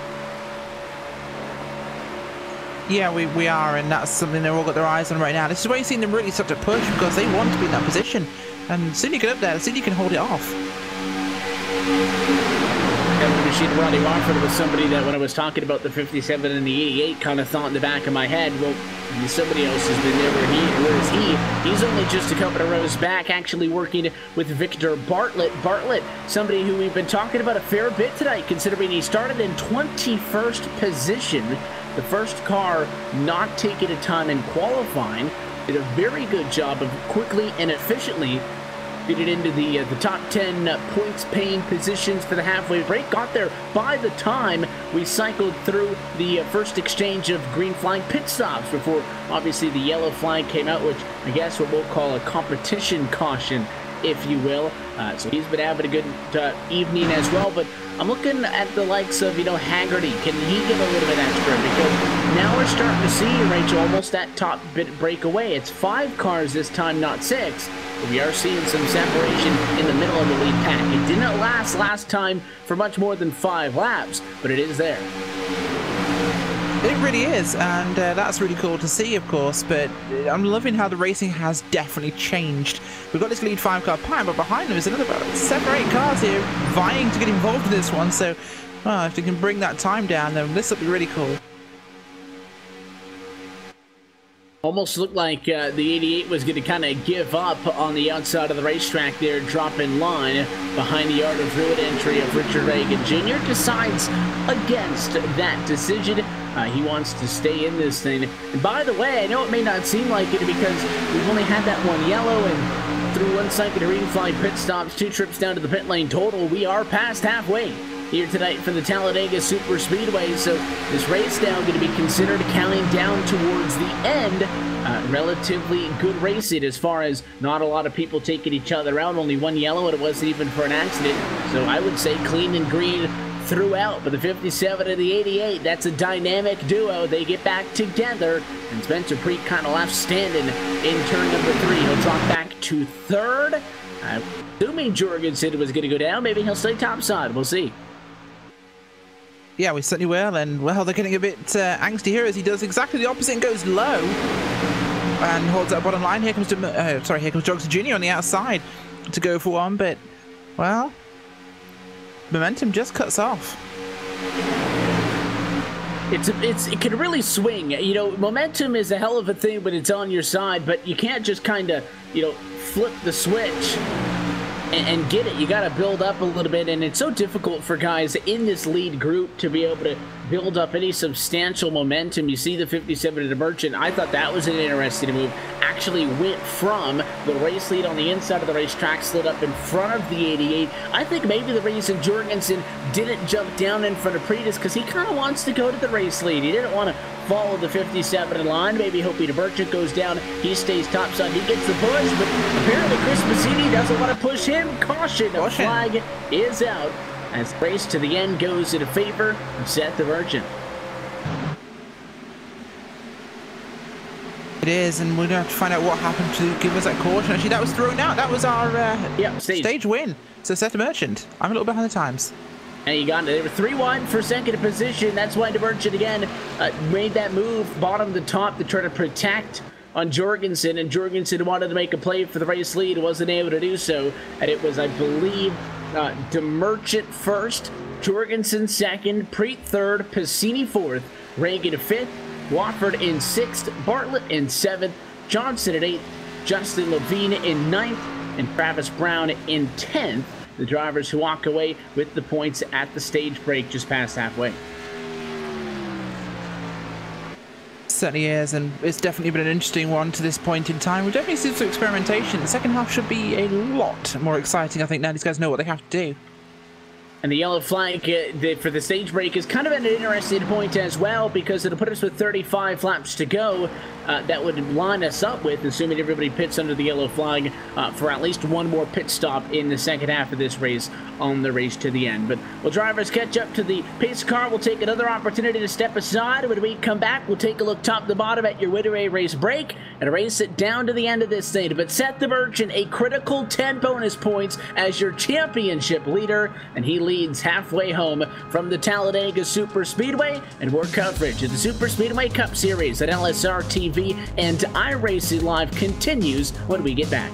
Yeah, we are, and that's something they've all got their eyes on right now. This is where you're seeing them really start to push because they want to be in that position. And soon you get up there, soon you can hold it off. And machine Roddy Watford was somebody that when I was talking about the 57 and the 88 kind of thought in the back of my head, well, somebody else has been there where is he? He's only just a couple of rows back, actually working with Victor Bartlett. Bartlett, somebody who we've been talking about a fair bit tonight, considering he started in 21st position. The first car not taking a time in qualifying. Did a very good job of quickly and efficiently getting into the top 10 points paying positions for the halfway break. Got there by the time we cycled through the first exchange of green flag pit stops before obviously the yellow flag came out, which I guess what we'll call a competition caution, if you will. So he's been having a good evening as well, but I'm looking at the likes of, Haggerty. Can he get a little bit extra? Because now we're starting to see, Rachel, almost that top bit breakaway. It's 5 cars this time, not 6. But we are seeing some separation in the middle of the lead pack. It didn't last time for much more than 5 laps, but it is there. It really is, and that's really cool to see, of course, but I'm loving how the racing has definitely changed. We've got this lead 5-car pile, but behind them is another about 7 or 8 cars here vying to get involved in this one, so if they can bring that time down, then this will be really cool. Almost looked like the 88 was going to kind of give up on the outside of the racetrack there, drop in line behind the Art of Ruin entry of Richard Reagan Jr. Decides against that decision. He wants to stay in this thing. And by the way, I know it may not seem like it because we've only had that one yellow and through one cycle of green flag pit stops, 2 trips down to the pit lane total. We are past halfway here tonight for the Talladega Superspeedway, so this race now going to be considered counting down towards the end. Relatively good racing as far as not a lot of people taking each other out, only 1 yellow, and it wasn't even for an accident, so I would say clean and green throughout. But the 57 and the 88, that's a dynamic duo. They get back together, and Spencer Preet kind of left standing in turn number 3. He'll drop back to 3rd. Assuming Jorgensen was going to go down, maybe he'll stay topside. We'll see. Yeah, we certainly will, and well, they're getting a bit angsty here as he does exactly the opposite and goes low and holds that bottom line. Here comes Jorgensen Jr. on the outside to go for one, but well, momentum just cuts off. It can really swing. Momentum is a hell of a thing when it's on your side, but you can't just kind of flip the switch and get it. You got to build up a little bit, and it's so difficult for guys in this lead group to be able to build up any substantial momentum. You see the 57 to Merchant. I thought that was an interesting move. Actually went from the race lead on the inside of the racetrack, slid up in front of the 88. I think maybe the reason Jorgensen didn't jump down in front of Preet is because he kind of wants to go to the race lead. He didn't want to follow the 57 in line. Maybe hoping the Merchant goes down. He stays topside. He gets the push, but apparently Chris Massini doesn't want to push him. Caution. The flag is out as race to the end goes in favor of Seth the Merchant. It is, and we're going to have to find out what happened to give us that caution. Actually, that was thrown out. That was our stage win. So Seth the Merchant. I'm a little behind the times. And you got it. They were 3 wide for second position. That's why the Merchant again made that move, bottom to top, to try to protect on Jorgensen, and Jorgensen wanted to make a play for the race lead, wasn't able to do so, and it was, I believe, DeMerchant first, Jorgensen second, Preet third, Piscini fourth, Reagan fifth, Watford in 6th, Bartlett in 7th, Johnson at 8th, Justin Levine in 9th, and Travis Brown in 10th, the drivers who walk away with the points at the stage break just past halfway. Certainly is, and it's definitely been an interesting one to this point in time. We've definitely seen some experimentation. The second half should be a lot more exciting, I think, now these guys know what they have to do. And the yellow flag for the stage break is kind of an interesting point as well, because it'll put us with 35 laps to go. That would line us up with, assuming everybody pits under the yellow flag, for at least one more pit stop in the second half of this race on the race to the end. But will drivers catch up to the pace car? We'll take another opportunity to step aside. When we come back, we'll take a look top to bottom at your winner race break and race it down to the end of this thing. But Seth the Merchant, a critical 10 bonus points as your championship leader, and he leads leads halfway home from the Talladega Superspeedway, and more coverage of the Superspeedway Cup Series at LSRTV and iRacing Live continues when we get back.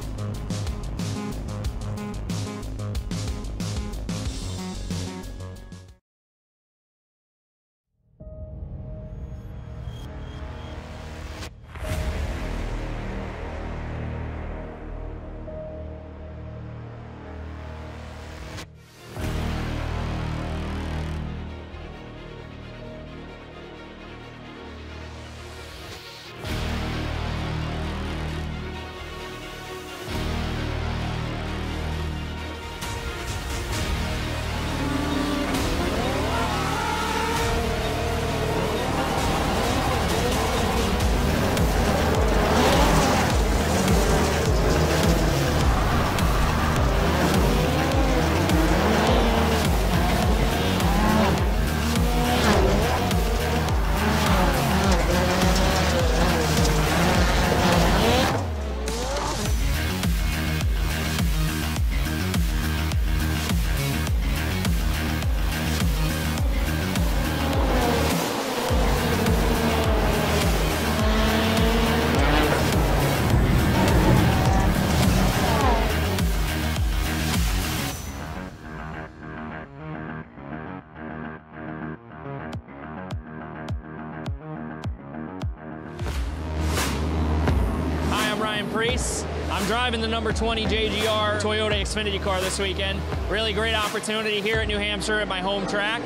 I'm driving the number 20 JGR Toyota Xfinity car this weekend. Really great opportunity here at New Hampshire at my home track.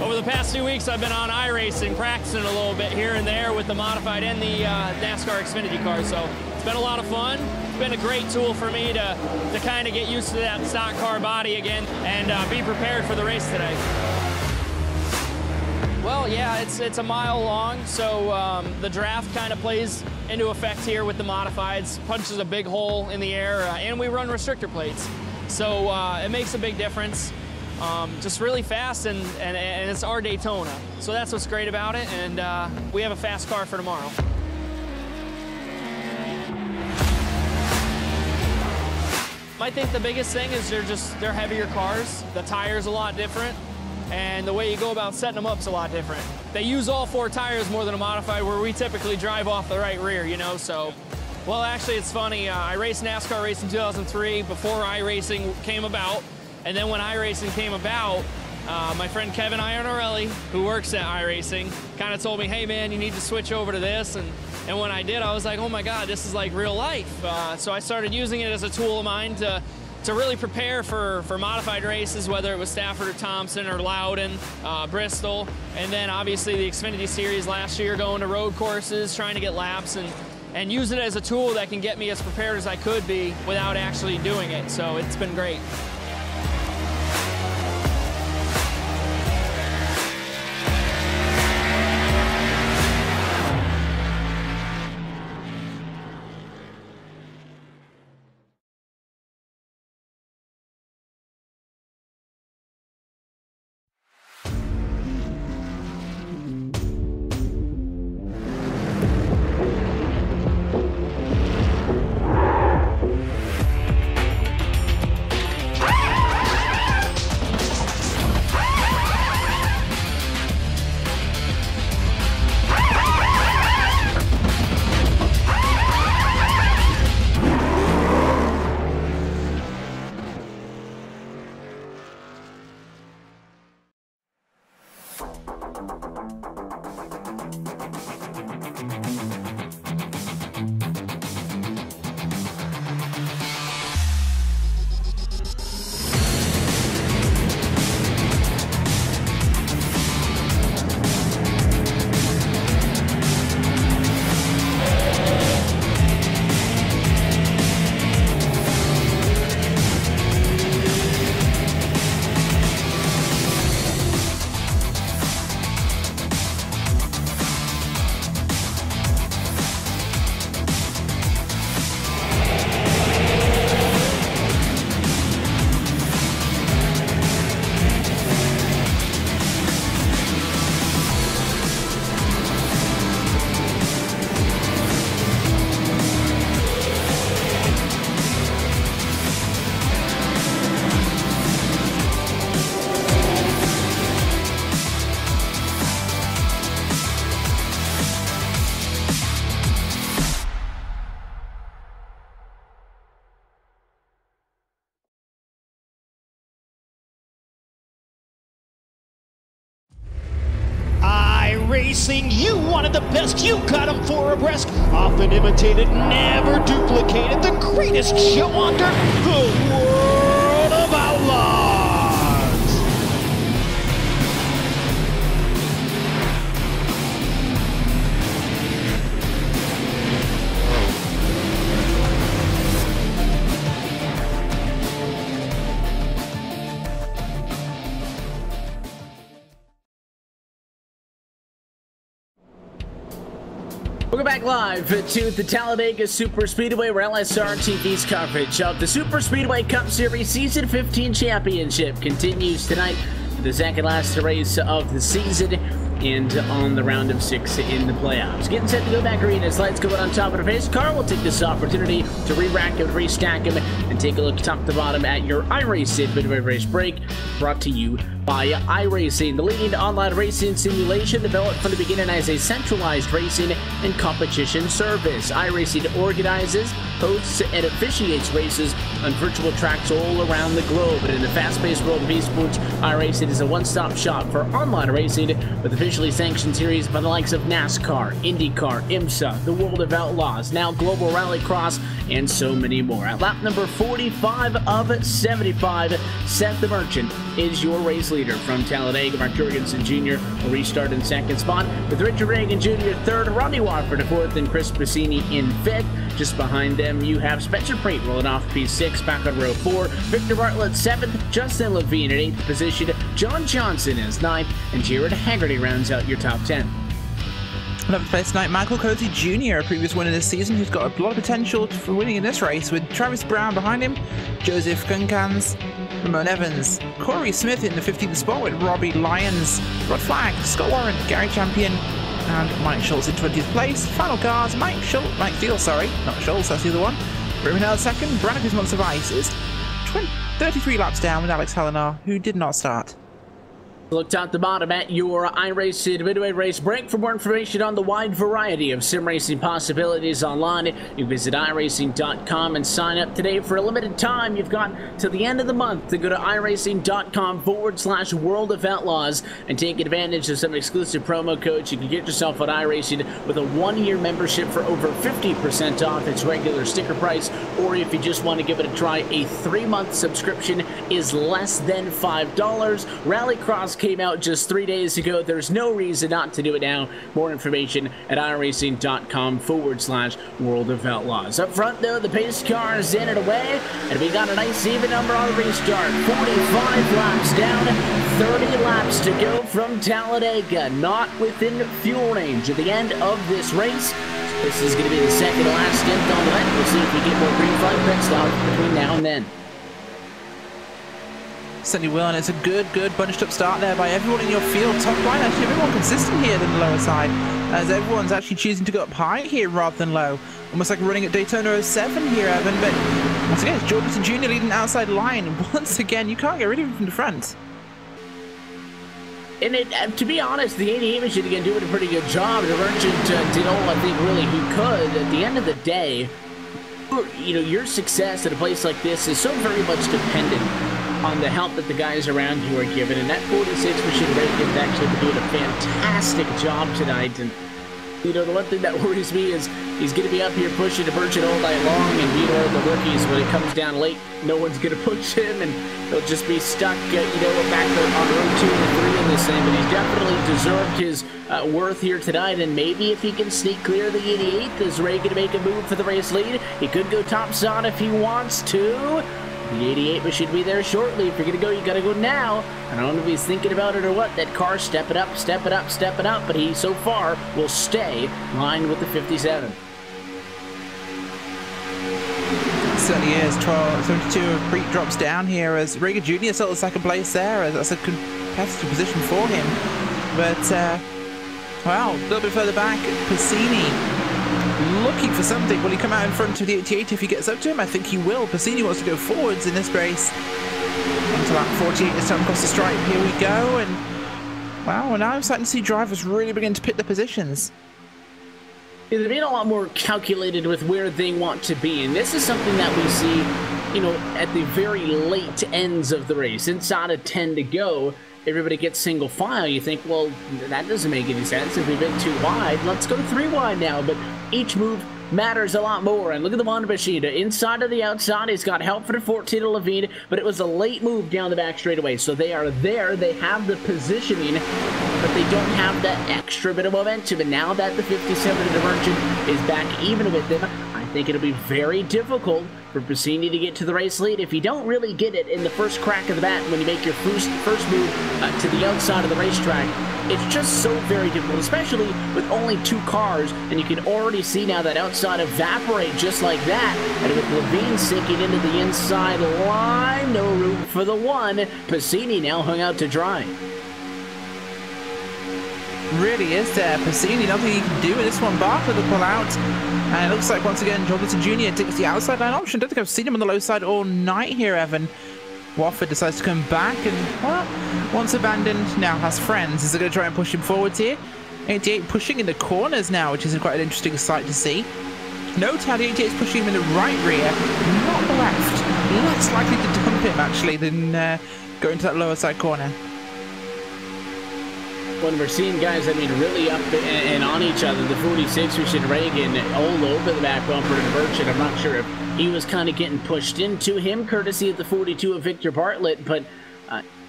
Over the past 2 weeks, I've been on iRacing, practicing a little bit here and there with the modified and the NASCAR Xfinity car, so it's been a lot of fun. It's been a great tool for me to kind of get used to that stock car body again and be prepared for the race today. Well, yeah, it's a mile long, so the draft kind of plays into effect here with the modifieds, punches a big hole in the air, and we run restrictor plates. So it makes a big difference. Just really fast, and it's our Daytona. So that's what's great about it, and we have a fast car for tomorrow. I think the biggest thing is they're heavier cars. The tire's a lot different. And the way you go about setting them up is a lot different. They use all 4 tires more than a modified, where we typically drive off the right rear, you know, so. Well, actually, it's funny. I raced NASCAR race in 2003 before iRacing came about. And then when iRacing came about, my friend Kevin Iannarelli, who works at iRacing, kind of told me, hey man, you need to switch over to this. And when I did, I was like, oh my God, this is like real life. So I started using it as a tool of mine to really prepare for modified races, whether it was Stafford or Thompson or Loudon, Bristol, and then obviously the Xfinity Series last year, going to road courses, trying to get laps, and use it as a tool that can get me as prepared as I could be without actually doing it. So it's been great. Racing. You wanted the best, you got them for abreast. Often imitated, never duplicated. The greatest show on dirt, the World of Outlaws. Welcome back live to the Talladega Superspeedway, where LSRTV's coverage of the Superspeedway Cup Series Season 15 Championship continues tonight for the second last race of the season and on the round of 6 in the playoffs. Getting set to go back arenas. Lights going on top of the pace car. We'll take this opportunity to re-rack and restack them and take a look top to bottom at your iRacing Midway Race Break, brought to you by iRacing, the leading online racing simulation developed from the beginning as a centralized racing and competition service. iRacing organizes, hosts, and officiates races on virtual tracks all around the globe. And in the fast-paced world of esports, iRacing is a one-stop shop for online racing with officially sanctioned series by the likes of NASCAR, IndyCar, IMSA, the World of Outlaws, now Global Rallycross, and so many more. At lap number 45 of 75, Seth the Merchant is your race leader from Talladega. Mark Jorgensen Jr. will restart in second spot, with Richard Reagan Jr. third, Rodney Watford in fourth, and Chris Bassini in fifth. Just behind them, you have Spencer Pratt rolling off P6, back on row 4, Victor Bartlett 7th, Justin Levine in 8th position, John Johnson is 9th, and Jared Haggerty rounds out your top 10. 11th place tonight, Michael Cozy Jr., a previous winner this season, who's got a lot of potential for winning in this race, with Travis Brown behind him, Joseph Gunkans, Ramon Evans, Corey Smith in the 15th spot with Robbie Lyons, Rod Flagg, Scott Warren, Gary Champion, and Mike Schultz in 20th place. Final cars, Mike Steele, sorry, not Schultz, that's the other one. Ruben Held second, Brannigan's Monster of Ice is 33 laps down with Alex Hallinar, who did not start. Look top to bottom at your iRacing Midway Race Break. For more information on the wide variety of sim racing possibilities online, you can visit iRacing.com and sign up today for a limited time. You've got till the end of the month to go to iRacing.com/World of Outlaws and take advantage of some exclusive promo codes. You can get yourself on iRacing with a 1-year membership for over 50% off its regular sticker price, or if you just want to give it a try, a 3-month subscription is less than $5. Rallycross came out just 3 days ago. There's no reason not to do it now. More information at iRacing.com/World of Outlaws. Up front, though, the pace car is in and away, and we got a nice even number on the restart. 45 laps down, 30 laps to go from Talladega. Not within fuel range at the end of this race. This is going to be the second to last stint on the event. We'll see if we get more green flag pit stop between now and then. Certainly will, and it's a good bunched up start there by everyone in your field. Top line actually a bit more consistent here than the lower side, as everyone's actually choosing to go up high here rather than low. Almost like running at Daytona 07 here, Evan, but once again, it's Jorgensen Jr. leading outside line. Once again, you can't get rid of him from the front. And to be honest, the 88 machine again doing a pretty good job. The Merchant did all I think really he could. At the end of the day, you know, your success at a place like this is so very much dependent on the help that the guys around you are given, and that 46 machine Reagan's actually been doing a fantastic job tonight. And you know, the one thing that worries me is he's going to be up here pushing the Merchant all night long, and you know, the rookies, when it comes down late, no one's going to push him, and he'll just be stuck, you know, back on row 2 and 3 in this thing. But he's definitely deserved his worth here tonight, and maybe if he can sneak clear of the 88th, is Ray going to make a move for the race lead? He could go top side if he wants to. The 88 should be there shortly. If you're going to go, you got to go now. I don't know if he's thinking about it or what. That car, step it up, step it up, step it up. But he, so far, will stay in line with the 57. Certainly is. 72 Preet drops down here as Reagan Jr. still at second place there. That's a competitive position for him. But, well, a little bit further back, Passini looking for something. Will he come out in front of the 88 if he gets up to him? I think he will. Passini wants to go forwards in this race. Into lap 48 this time across the stripe. Here we go. And, wow, now I'm starting to see drivers really begin to pick their positions. They're being a lot more calculated with where they want to be, and this is something that we see, you know, at the very late ends of the race. Inside of 10 to go, everybody gets single file. You think, well, that doesn't make any sense. If we've been too wide, let's go 3 wide now. But each move matters a lot more. And look at the Montevideo inside to the outside. He's got help for the 14 to Levine, but it was a late move down the back straightaway. So they are there. They have the positioning, but they don't have that extra bit of momentum. And now that the 57 to the Merchant is back even with them, I think it'll be very difficult for Bassini to get to the race lead. If you don't really get it in the first crack of the bat when you make your first move to the outside of the racetrack, it's just so very difficult, especially with only 2 cars, and you can already see now that outside evaporate just like that, and with Levine sinking into the inside line, no room for the one. Bassini now hung out to dry. Really is there. Bassini, nothing he can do in this one. Barker to pull out. And it looks like once again, Jorgensen Jr. takes the outside line option. Don't think I've seen him on the low side all night here, Evan. Wofford decides to come back and, well, once abandoned, now has friends. Is they going to try and push him forwards here? 88 pushing in the corners now, which is quite an interesting sight to see. Note how the 88 is pushing him in the right rear, not the left. Less likely to dump him, actually, than going to that lower side corner. When we're seeing guys, I mean, really up and on each other, the 46 Richard Reagan all over the back bumper and Merchant. I'm not sure if he was kind of getting pushed into him, courtesy of the 42 of Victor Bartlett, but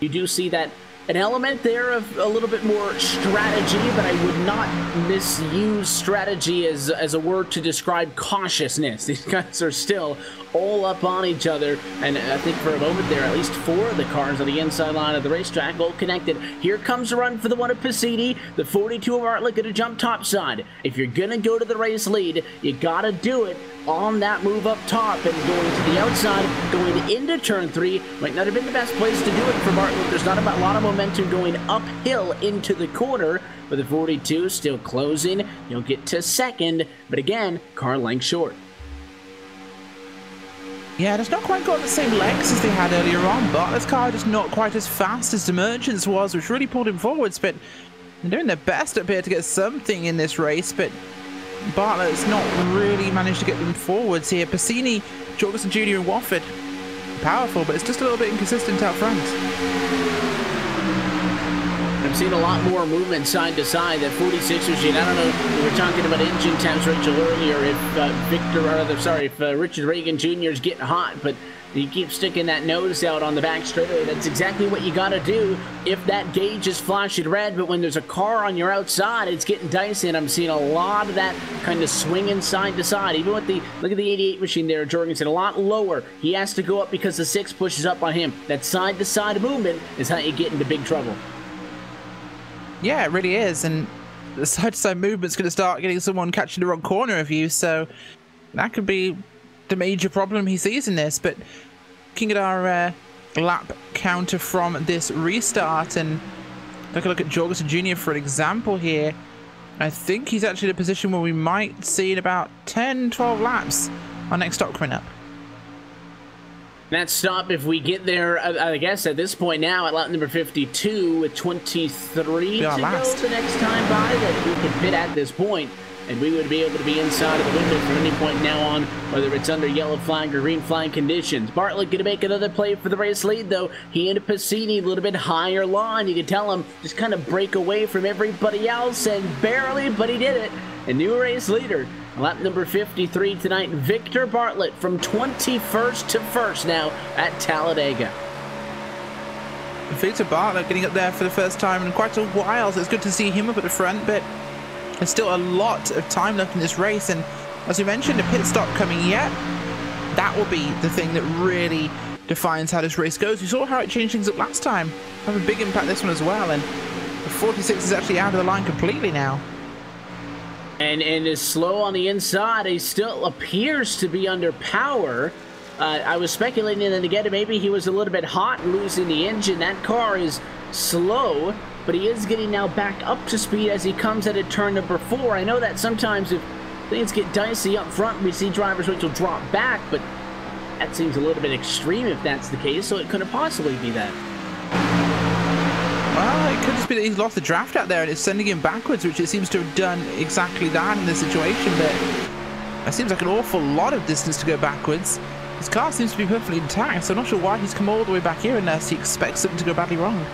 you do see that an element there of a little bit more strategy, but I would not misuse strategy as a word to describe cautiousness. These guys are still all up on each other, and I think for a moment there, at least 4 of the cars on the inside line of the racetrack all connected. Here comes a run for the one of Piscini. The 42 of Bartlett going to jump topside. If you're going to go to the race lead, you got to do it on that move up top, and going to the outside, going into turn 3, might not have been the best place to do it for Bartlett. There's not a lot of momentum going uphill into the corner, but the 42 still closing. You'll get to second, but again, car length short. Yeah, it's not quite got the same legs as they had earlier on. Bartlett's car just not quite as fast as the Merchant's was, which really pulled him forwards, but they're doing their best up here to get something in this race, but Bartlett's not really managed to get them forwards here. Bassini, Jorgensen Jr. and Wofford, powerful, but it's just a little bit inconsistent out front. I've seen a lot more movement side to side. That 46 machine, I don't know, we were talking about engine temps, Rachel, earlier, if Richard Reagan Jr. is getting hot, but you keep sticking that nose out on the back straightaway. That's exactly what you got to do if that gauge is flashing red, but when there's a car on your outside, it's getting dicey, and I'm seeing a lot of that kind of swinging side to side. Even with look at the 88 machine there, Jorgensen, a lot lower. He has to go up because the 6 pushes up on him. That side to side movement is how you get into big trouble. Yeah, it really is, and the side-to-side movement's going to start getting someone catching the wrong corner of you, so that could be the major problem he sees in this. But looking at our lap counter from this restart, and take a look at Jorgensen Jr. for an example here, I think he's actually in a position where we might see in about 10-12 laps our next stop coming up. That stop, if we get there, I guess at this point now, at lap number 52, with 23 to go the next time by, that we could pit at this point, and we would be able to be inside of the window from any point now on, whether it's under yellow flag or green flag conditions. Bartlett going to make another play for the race lead, though. He and Piscini a little bit higher line. You can tell him just kind of break away from everybody else, and barely, but he did it. A new race leader. Lap number 53 tonight, Victor Bartlett from 21st to 1st now at Talladega. Victor Bartlett getting up there for the first time in quite a while, so it's good to see him up at the front, but there's still a lot of time left in this race, and as we mentioned, a pit stop coming yet. That will be the thing that really defines how this race goes. We saw how it changed things up last time. Have a big impact this one as well, and the 46 is actually out of the line completely now. And is slow on the inside. He still appears to be under power. I was speculating that again, maybe he was a little bit hot and losing the engine. That car is slow, but he is getting now back up to speed as he comes at a turn number 4. I know that sometimes if things get dicey up front, we see drivers wait to drop back, but that seems a little bit extreme if that's the case, so it couldn't possibly be that. Well, it could just be that he's lost the draft out there and it's sending him backwards, which it seems to have done exactly that in this situation, but that seems like an awful lot of distance to go backwards. His car seems to be perfectly intact, so I'm not sure why he's come all the way back here unless he expects something to go badly wrong.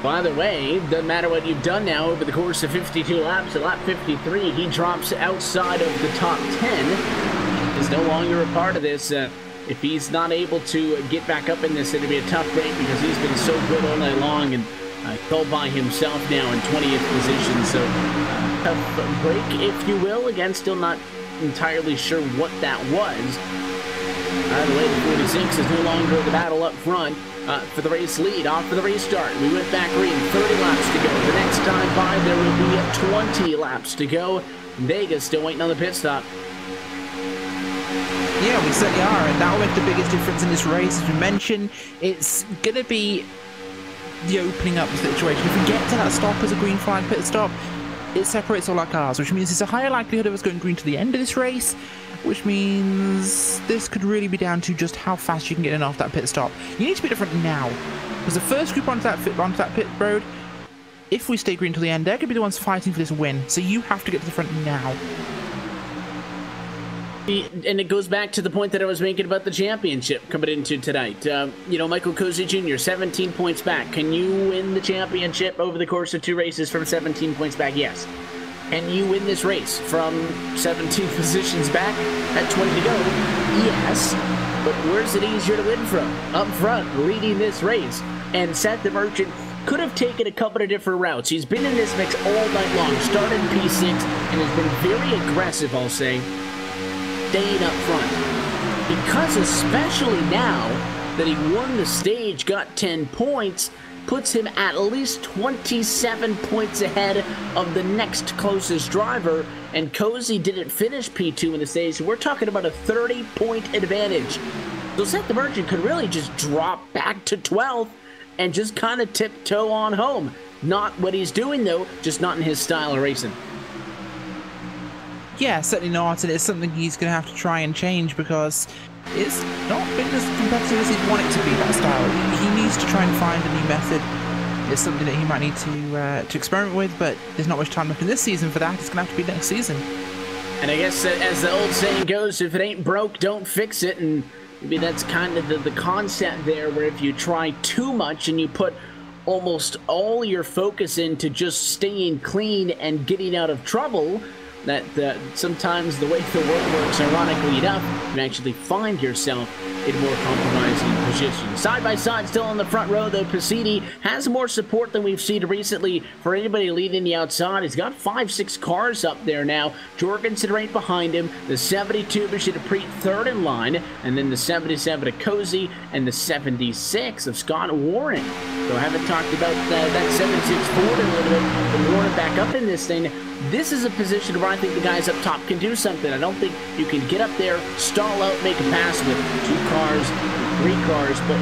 By the way, doesn't matter what you've done now over the course of 52 laps. At lap 53, he drops outside of the top 10. He's no longer a part of this. If he's not able to get back up in this, it'll be a tough break because he's been so good all night long and all by himself now in 20th position. So tough break, if you will. Again, still not entirely sure what that was. By the way, the 46 is no longer the battle up front for the race lead. Off for the restart. We went back green, 30 laps to go. The next time by, there will be 20 laps to go. Vegas still waiting on the pit stop. Yeah, we certainly are, and that will make the biggest difference in this race. As we mentioned, it's going to be the opening up situation. If we get to that stop as a green flag pit stop, it separates all our cars, which means there's a higher likelihood of us going green to the end of this race, which means this could really be down to just how fast you can get in off that pit stop. You need to be different now, because the first group onto that pit road, if we stay green to the end, they're going to be the ones fighting for this win, so you have to get to the front now. And it goes back to the point that I was making about the championship coming into tonight. You know, Michael Cozy Jr., 17 points back. Can you win the championship over the course of 2 races from 17 points back? Yes. Can you win this race from 17 positions back at 20 to go? Yes. But where's it easier to win from? Up front, leading this race. And Seth the Merchant could have taken a couple of different routes. He's been in this mix all night long. Started in P6 and has been very aggressive, I'll say, staying up front. Because especially now that he won the stage, got 10 points, puts him at least 27 points ahead of the next closest driver, and Cozy didn't finish P2 in the stage, so we're talking about a 30-point advantage. So Seth the Merchant could really just drop back to 12th and just kind of tiptoe on home. Not what he's doing, though, just not in his style of racing. Yeah, certainly not, and it's something he's going to have to try and change because it's not been as competitive as he'd want it to be, that style. He needs to try and find a new method. It's something that he might need to experiment with, but there's not much time left in this season for that. It's going to have to be next season. And I guess as the old saying goes, if it ain't broke, don't fix it, and maybe that's kind of the concept there, where if you try too much and you put almost all your focus into just staying clean and getting out of trouble, that sometimes the way the world works, ironically enough, you can actually find yourself in a more compromising position. Side by side, still on the front row, though, Piscini has more support than we've seen recently for anybody leading the outside. He's got 5-6 cars up there now. Jorgensen right behind him. The 72 Bishop Preet third in line, and then the 77 of Cozy and the 76 of Scott Warren. So I haven't talked about that 76 Ford a little bit, but Warren back up in this thing. This is a position where I think the guys up top can do something. I don't think you can get up there, stall out, make a pass with 2 cars, 3 cars, but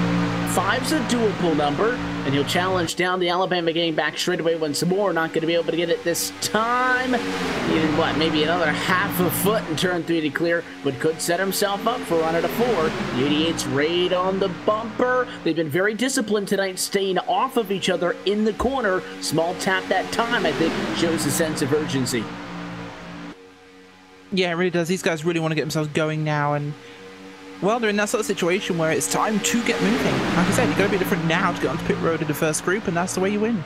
5's a doable number, and he'll challenge down the Alabama gang back straight away once more. Not going to be able to get it this time. Needed, what, maybe another half a foot in turn 3 to clear, but could set himself up for a run at a 4. The 88's right on the bumper. They've been very disciplined tonight, staying off of each other in the corner. Small tap that time, I think, shows a sense of urgency. Yeah, it really does. These guys really want to get themselves going now, and well, they're in that sort of situation where it's time to get moving. Like I said, you've got to be different now to get onto pit road in the first group, and that's the way you win.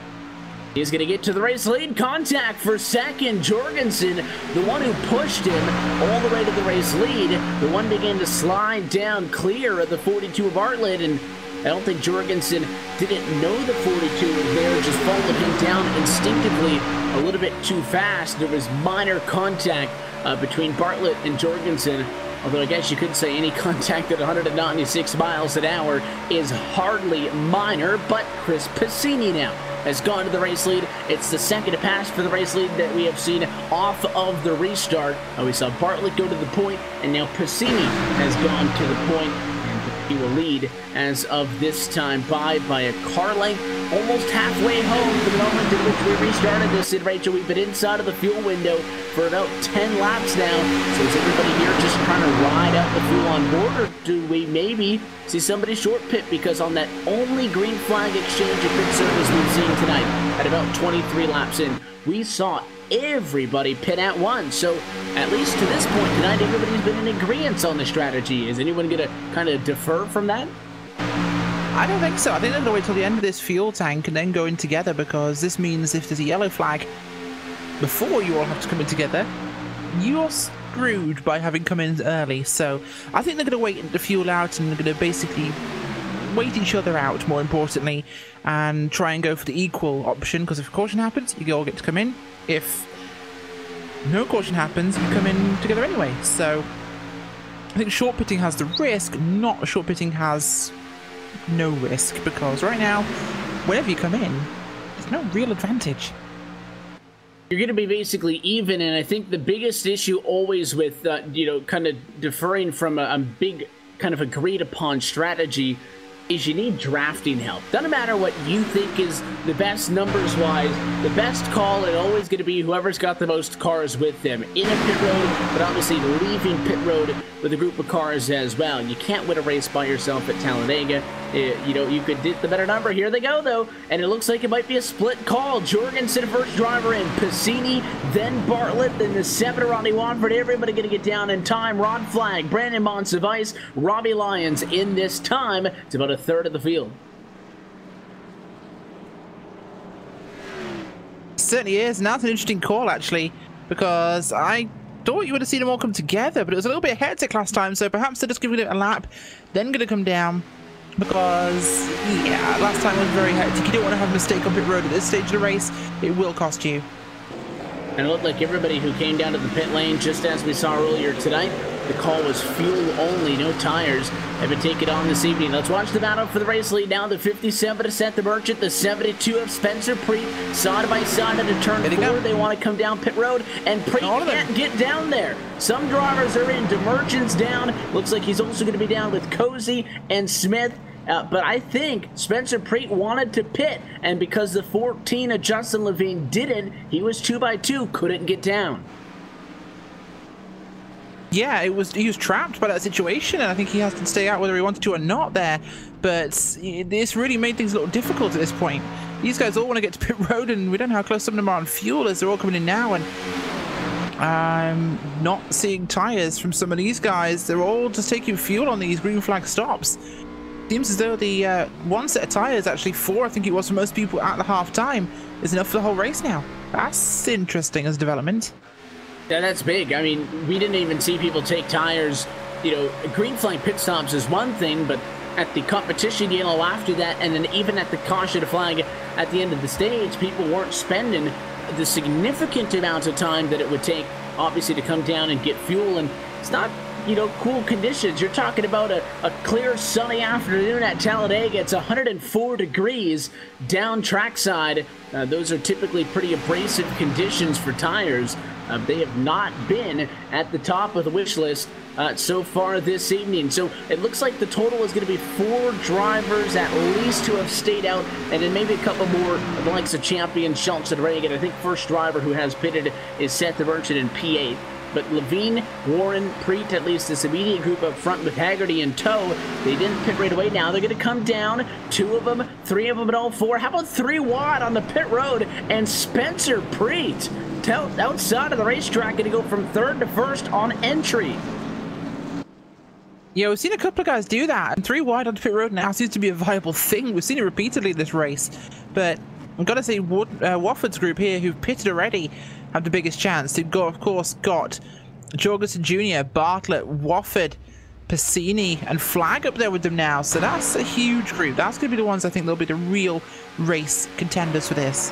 He's going to get to the race lead. Contact for second. Jorgensen, the one who pushed him all the way to the race lead. The one began to slide down clear of the 42 of Bartlett, and I don't think Jorgensen didn't know the 42 was there, just followed him down instinctively a little bit too fast. There was minor contact between Bartlett and Jorgensen. Although I guess you could say any contact at 196 miles an hour is hardly minor, but Chris Piscini now has gone to the race lead. It's the second pass for the race lead that we have seen off of the restart. We saw Bartlett go to the point, and now Piscini has gone to the point, and he will lead as of this time by a car length, almost halfway home for the moment in which we restarted this. And Rachel, we've been inside of the fuel window for about 10 laps now. So is everybody here just trying to ride out the fuel on board, or do we maybe see somebody short pit? Because on that only green flag exchange of pit service we've seen tonight, at about 23 laps in, we saw everybody pit at once. So at least to this point tonight, everybody's been in agreement on the strategy. Is anyone going to kind of defer from that? I don't think so. I think they're going to wait till the end of this fuel tank and then go in together, because this means if there's a yellow flag before you all have to come in together, you're screwed by having come in early. So I think they're going to wait the fuel out, and they're going to basically wait each other out, more importantly, and try and go for the equal option, because if a caution happens, you all get to come in. If no caution happens, you come in together anyway. So I think short pitting has the risk, not short pitting has no risk, because right now, whenever you come in, there's no real advantage. You're going to be basically even, and I think the biggest issue always with, you know, kind of deferring from a big kind of agreed upon strategy is you need drafting help. Doesn't matter what you think is the best numbers-wise, the best call is always going to be whoever's got the most cars with them in a pit road, but obviously leaving pit road with a group of cars as well. You can't win a race by yourself at Talladega. You know, you could get the better number. Here they go, though, and it looks like it might be a split call. Jorgensen first driver in, Piscini, then Bartlett, then the 7 Rodney Watford. Everybody going to get down in time. Rod Flag, Brandon Monsivice, Robbie Lyons in this time. It's about a third of the field. Certainly is, and that's an interesting call, actually, because I thought you would have seen them all come together, but it was a little bit hectic last time, so perhaps they're just giving it a lap, then going to come down, because, yeah, last time was very hectic. You don't want to have a mistake on pit road at this stage of the race. It will cost you. And it looked like everybody who came down to the pit lane, just as we saw earlier tonight, the call was fuel only, no tires have been taken on this evening. Let's watch the battle for the race lead now. The 57 to Seth the Merchant, the 72 of Spencer Preet, side by side into turn 4. They want to come down pit road, and Preet can't get down there. Some drivers are in. DeMerchant's down. Looks like he's also going to be down with Cozy and Smith. But I think Spencer Preet wanted to pit, and because the 14 of Justin Levine didn't, he was 2 by 2, couldn't get down. Yeah, he was trapped by that situation, and I think he has to stay out whether he wanted to or not there. But this really made things a little difficult at this point. These guys all want to get to pit road, and we don't know how close some of them are on fuel as they're all coming in now. And I'm not seeing tires from some of these guys. They're all just taking fuel on these green flag stops. Seems as though the one set of tires, actually 4, I think it was for most people at the half time, is enough for the whole race now. That's interesting as development. Yeah, that's big. I mean, we didn't even see people take tires. You know, green flag pit stops is one thing, but at the competition, you know, after that, and then even at the caution flag at the end of the stage, people weren't spending the significant amount of time that it would take, obviously, to come down and get fuel. And it's not, you know, cool conditions. You're talking about a clear sunny afternoon at Talladega. It's 104 degrees down trackside. Those are typically pretty abrasive conditions for tires. They have not been at the top of the wish list so far this evening. So it looks like the total is going to be 4 drivers at least who have stayed out, and then maybe a couple more of the likes of Champion, Schultz, and Reagan. I think first driver who has pitted is Seth the Merchant in P8. But Levine, Warren, Preet, at least this immediate group up front with Haggerty in tow, they didn't pit right away. Now they're going to come down. 2 of them, 3 of them at all 4. How about 3 wide on the pit road? And Spencer Preet, outside of the racetrack, going to go from 3rd to 1st on entry. Yeah, we've seen a couple of guys do that, and 3 wide on the pit road now seems to be a viable thing. We've seen it repeatedly this race, but I've got to say, Wofford's group here, who've pitted already, have the biggest chance. They've got, of course, got Jorgensen Jr., Bartlett, Wofford, Piscini, and Flag up there with them now. So that's a huge group. That's going to be the ones I think they'll be the real race contenders for this.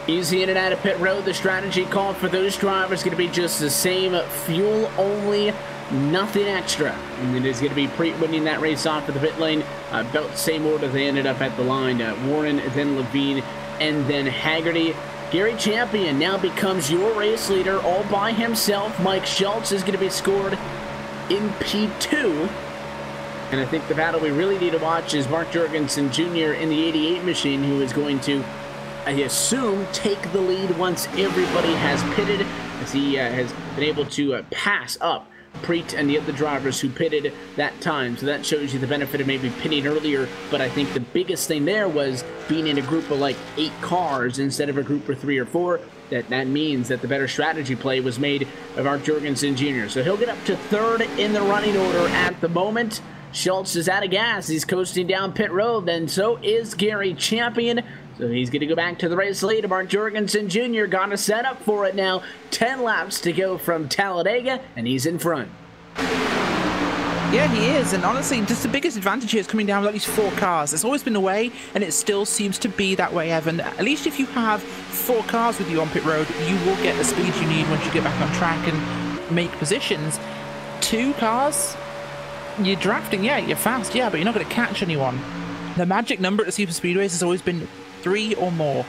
Easy in and out of pit road. The strategy called for those drivers going to be just the same. Fuel only, nothing extra. And it is going to be Preet winning that race off of the pit lane. About the same order they ended up at the line. Warren, then Levine, and then Haggerty. Gary Champion now becomes your race leader all by himself. Mike Schultz is going to be scored in P2. And I think the battle we really need to watch is Mark Jorgensen Jr. in the 88 machine, who is going to, I assume, take the lead once everybody has pitted, as he has been able to pass up Preet and the other drivers who pitted that time. So that shows you the benefit of maybe pitting earlier. But I think the biggest thing there was being in a group of like 8 cars instead of a group of 3 or 4. That means that the better strategy play was made of Mark Jorgensen Jr. So he'll get up to 3rd in the running order at the moment. Schultz is out of gas. He's coasting down pit road, and so is Gary Champion. So he's going to go back to the race lead. Mark Jorgensen Jr. got a set up for it now. 10 laps to go from Talladega, and he's in front. Yeah, he is, and honestly, just the biggest advantage here is coming down with at least 4 cars. It's always been the way, and it still seems to be that way, Evan. At least if you have 4 cars with you on pit road, you will get the speed you need once you get back on track and make positions. 2 cars, you're drafting, yeah, you're fast, yeah, but you're not going to catch anyone. The magic number at the super speedways has always been 3 or more.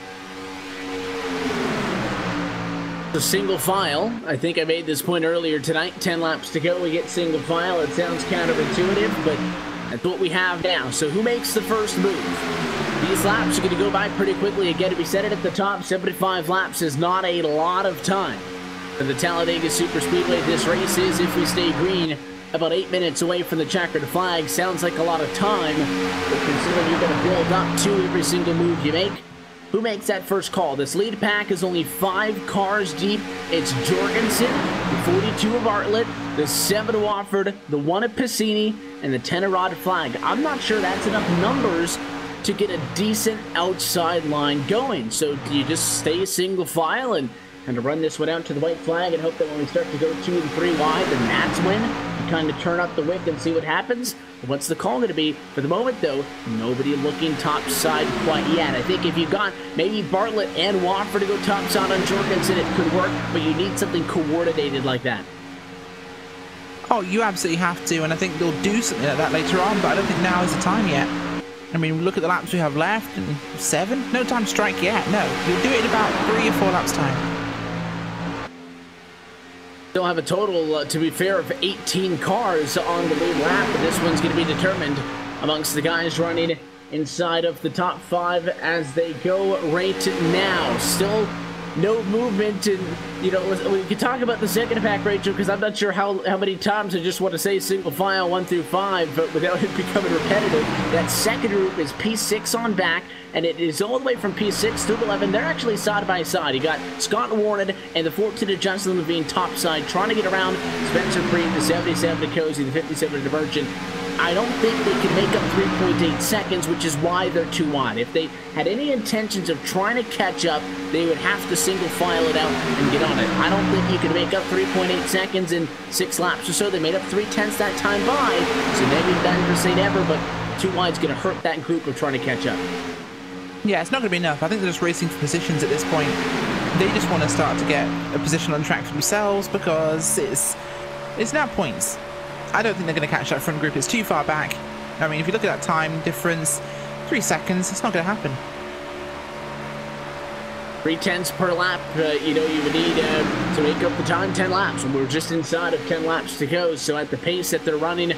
The single file. I think I made this point earlier tonight. 10 laps to go. We get single file. It sounds counterintuitive, but that's what we have now. So who makes the first move? These laps are going to go by pretty quickly. Again, we said it at the top, 75 laps is not a lot of time. For the Talladega Superspeedway, this race is, if we stay green, about 8 minutes away from the checkered flag. Sounds like a lot of time, but considering you're going to build up to every single move you make, who makes that first call? This lead pack is only 5 cars deep. It's Jorgensen, the 42 of Bartlett, the 7 of Wofford, the 1 of Piscini, and the 10 of Rod Flag. I'm not sure that's enough numbers to get a decent outside line going. So do you just stay single file and kind of run this one out to the white flag and hope that when we start to go 2 and 3 wide, then that's when you kind of turn up the wick and see what happens? What's the call going to be? For the moment, though, nobody looking topside quite yet. I think if you got maybe Bartlett and Wofford to go topside on Jorgensen, it could work, but you need something coordinated like that. Oh, you absolutely have to, and I think they'll do something like that later on, but I don't think now is the time yet. I mean, look at the laps we have left, and 7? No time to strike yet, no. You'll do it in about 3 or 4 laps time. Still have a total, to be fair, of 18 cars on the lead lap, but this one's going to be determined amongst the guys running inside of the top 5 as they go right now. Still no movement, and you know, we could talk about the second pack, Rachel, because I'm not sure how many times I just want to say single file 1 through 5, but without it becoming repetitive. That second group is P6 on back, and it is all the way from P6 through 11. They're actually side by side. You got Scott Warren and the 14 of Justin Levine topside, trying to get around Spencer Creed, the 77 of Cozy, the 57 of Divergent. I don't think they can make up 3.8 seconds, which is why they're too wide. If they had any intentions of trying to catch up, they would have to single file it out and get on it. I don't think you can make up 3.8 seconds in 6 laps or so. They made up 3/10 that time by, so maybe never say never, but too wide's going to hurt that group of trying to catch up. Yeah, it's not going to be enough. I think they're just racing for positions at this point. They just want to start to get a position on track for themselves because it's now points. I don't think they're going to catch that front group. It's too far back. I mean, if you look at that time difference, 3 seconds, it's not going to happen. 3/10 per lap, you know, you would need to make up the time 10 laps, and we're just inside of 10 laps to go. So at the pace that they're running,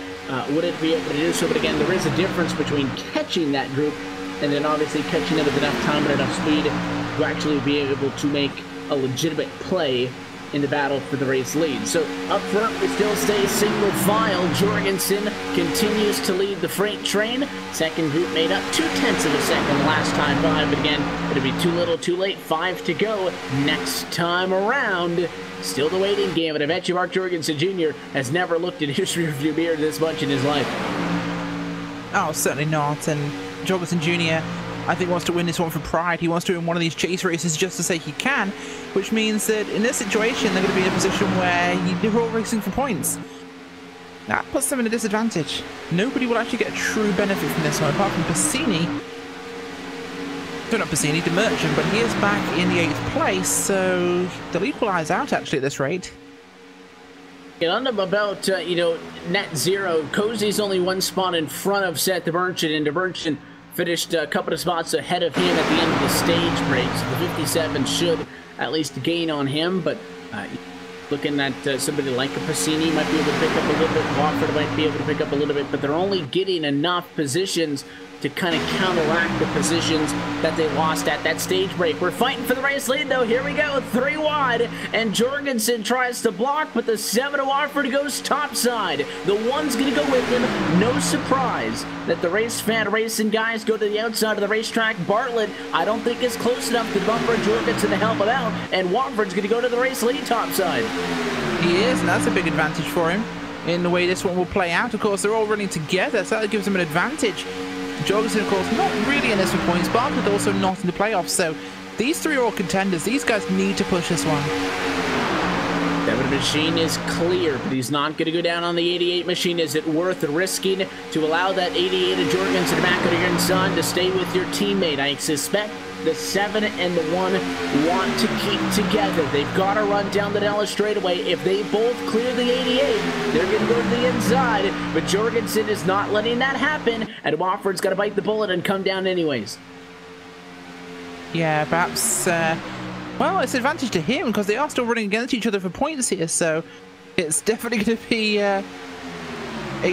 would it be able to do so? But again, there is a difference between catching that group and then obviously catching it with enough time and enough speed to actually be able to make a legitimate play in the battle for the race lead. So up front, we still stay single file. Jorgensen continues to lead the freight train. Second group made up 0.2 of a second last time by, but again, it'll be too little, too late. 5 to go next time around. Still the waiting game, and I bet you Mark Jorgensen Jr. has never looked at his rearview mirror this much in his life. Oh, certainly not. And Jorgensen Jr., I think, wants to win this one for pride. He wants to win one of these chase races just to say he can, which means that in this situation, they're going to be in a position where they're all racing for points. That puts them in a disadvantage. Nobody will actually get a true benefit from this one, apart from Piscini. No, not Piscini, the Merchant, but he is back in the 8th place, so they'll equalize out, actually, at this rate. On about, you know, net zero, Cozy's only 1 spot in front of Seth DeBerchin, and DeBerchin finished a couple of spots ahead of him at the end of the stage break, so the 57 should at least gain on him, but looking at somebody like a Piscini might be able to pick up a little bit, Wofford might be able to pick up a little bit, but they're only getting enough positions to kind of counteract the positions that they lost at that stage break. We're fighting for the race lead, though. Here we go, 3 wide, and Jorgensen tries to block, but the 7 of Wofford goes topside. The 1's going to go with him. No surprise that the race fan racing guys go to the outside of the racetrack. Bartlett, I don't think, is close enough to bumper Jorgensen to help him out, and Wofford's going to go to the race lead topside. He is, and that's a big advantage for him. in the way this one will play out. Of course, they're all running together, so that gives them an advantage. Jorgensen, of course, not really in this for points, but also not in the playoffs. So these three are all contenders. These guys need to push this one. That machine is clear, but he's not going to go down on the 88 machine. Is it worth risking to allow that 88 of Jorgensen back on your inside to stay with your teammate? I suspect the 7 and the 1 want to keep together. They've got to run down the Dallas straightaway. If they both clear the 88, they're going to go to the inside, but Jorgensen is not letting that happen, and Wofford's got to bite the bullet and come down anyways. Yeah, perhaps, well, it's an advantage to him because they are still running against each other for points here, so it's definitely going to be a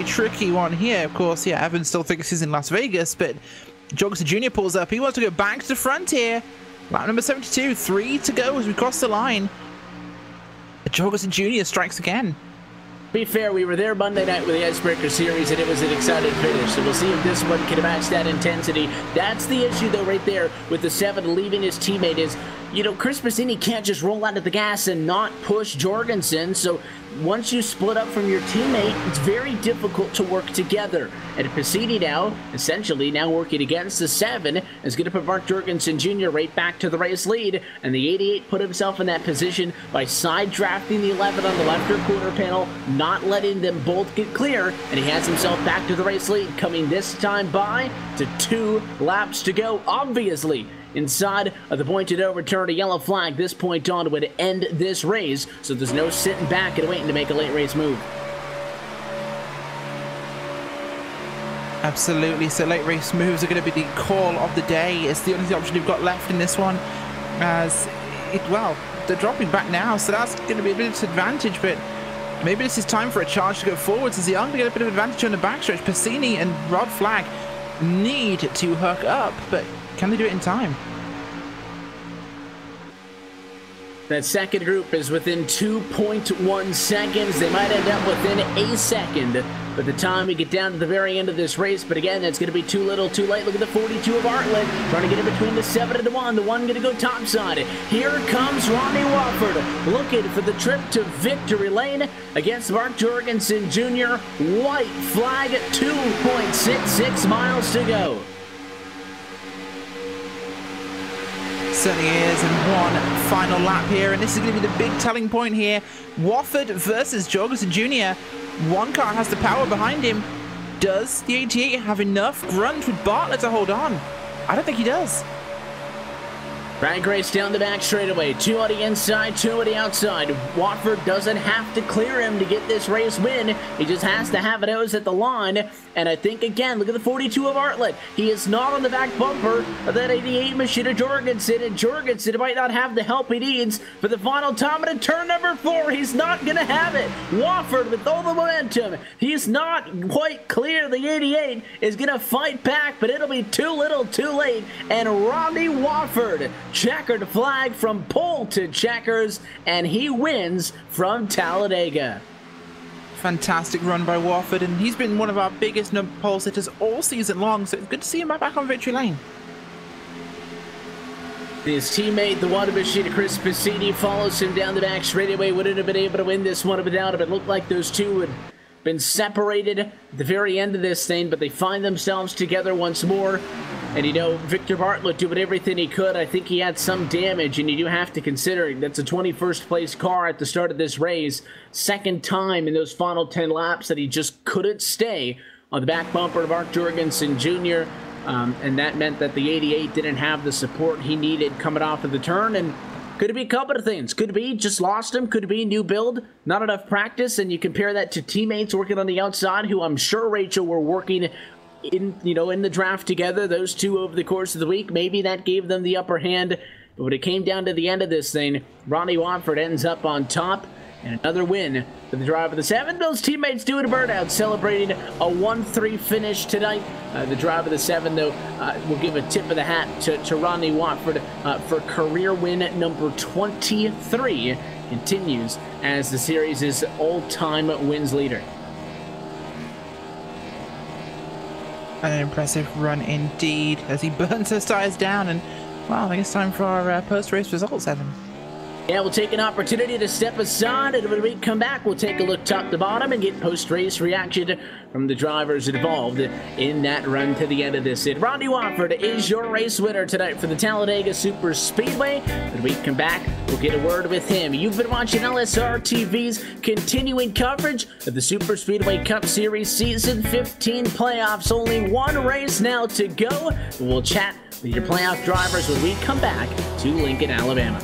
tricky one here. Of course, yeah, Evans still thinks he's in Las Vegas, but Jorgensen Jr. pulls up. He wants to go back to the front here. Lap number 72, 3 to go as we cross the line. Jorgensen Jr. strikes again. To be fair, we were there Monday night with the Icebreaker Series, and it was an exciting finish. So we'll see if this one can match that intensity. That's the issue, though, right there with the 7 leaving his teammate is, you know, Chris Passini can't just roll out of the gas and not push Jorgensen. So once you split up from your teammate, it's very difficult to work together. And Passini now, essentially now working against the 7, is going to put Mark Jorgensen Jr. right back to the race lead. And the 88 put himself in that position by side drafting the 11 on the left rear quarter panel, not letting them both get clear. And he has himself back to the race lead, coming this time by to 2 laps to go. Obviously, inside of the pointed over turn, a yellow flag this point on would end this race, so there's no sitting back and waiting to make a late race move. Absolutely, so late race moves are going to be the call of the day. It's the only option you've got left in this one, as well, they're dropping back now, so that's going to be a bit of a disadvantage, but maybe this is time for a charge to go forwards as the Young to get a bit of advantage on the backstretch. Passini and Rod Flag need to hook up, but can they do it in time? That second group is within 2.1 seconds. They might end up within a second by the time we get down to the very end of this race. But again, that's going to be too little, too late. Look at the 42 of Bartlett trying to get in between the 7 and the 1. The 1 going to go topside. Here comes Ronnie Wofford looking for the trip to victory lane against Mark Jorgensen Jr. White flag at 2.66 miles to go. Certainly is, and one final lap here, and this is going to be the big telling point here. Wofford versus Jorgensen Jr. One car has the power behind him. Does the 88 have enough grunt with Bartlett to hold on? I don't think he does. Drag race down the back straightaway. 2 on the inside, 2 on the outside. Wofford doesn't have to clear him to get this race win. He just has to have it nose at the line. And I think, again, look at the 42 of Bartlett. He is not on the back bumper of that 88 machine of Jorgensen. And Jorgensen might not have the help he needs for the final time at turn number 4. He's not going to have it. Wofford with all the momentum. He's not quite clear. The 88 is going to fight back, but it'll be too little, too late. And Ronnie Wofford, checkered flag from pole to checkers, and he wins from Talladega. Fantastic run by Wofford, and he's been one of our biggest pole sitters all season long, so it's good to see him back on victory lane. His teammate, the water machine, Chris Passini, follows him down the back straightaway. Wouldn't have been able to win this one without him. It looked like those two had been separated at the very end of this thing, but they find themselves together once more. And, you know, Victor Bartlett doing everything he could. I think he had some damage, and you do have to consider that's a 21st place car at the start of this race. Second time in those final 10 laps that he just couldn't stay on the back bumper of Mark Jorgensen Jr. And that meant that the 88 didn't have the support he needed coming off of the turn. And could it be a couple of things? Could it be just lost him? Could it be new build? Not enough practice? And you compare that to teammates working on the outside who I'm sure, Rachel, were working in the draft together, those two over the course of the week. Maybe that gave them the upper hand, but when it came down to the end of this thing, Ronnie Wofford ends up on top, and another win for the driver of the 7. Those teammates doing a burnout, celebrating a 1-3 finish tonight. The driver of the 7, though, will give a tip of the hat to Ronnie Wofford for career win number 23. Continues as the series' all-time wins leader. An impressive run indeed as he burns those tires down, and well, I think it's time for our post-race results, Evan. Yeah, we'll take an opportunity to step aside, and when we come back, we'll take a look top to bottom and get post-race reaction from the drivers involved in that run to the end of this. And Rodney Wofford is your race winner tonight for the Talladega Superspeedway. When we come back, we'll get a word with him. You've been watching LSRTV's continuing coverage of the Superspeedway Cup Series Season 15 playoffs. Only one race now to go. We'll chat with your playoff drivers when we come back to Lincoln, Alabama.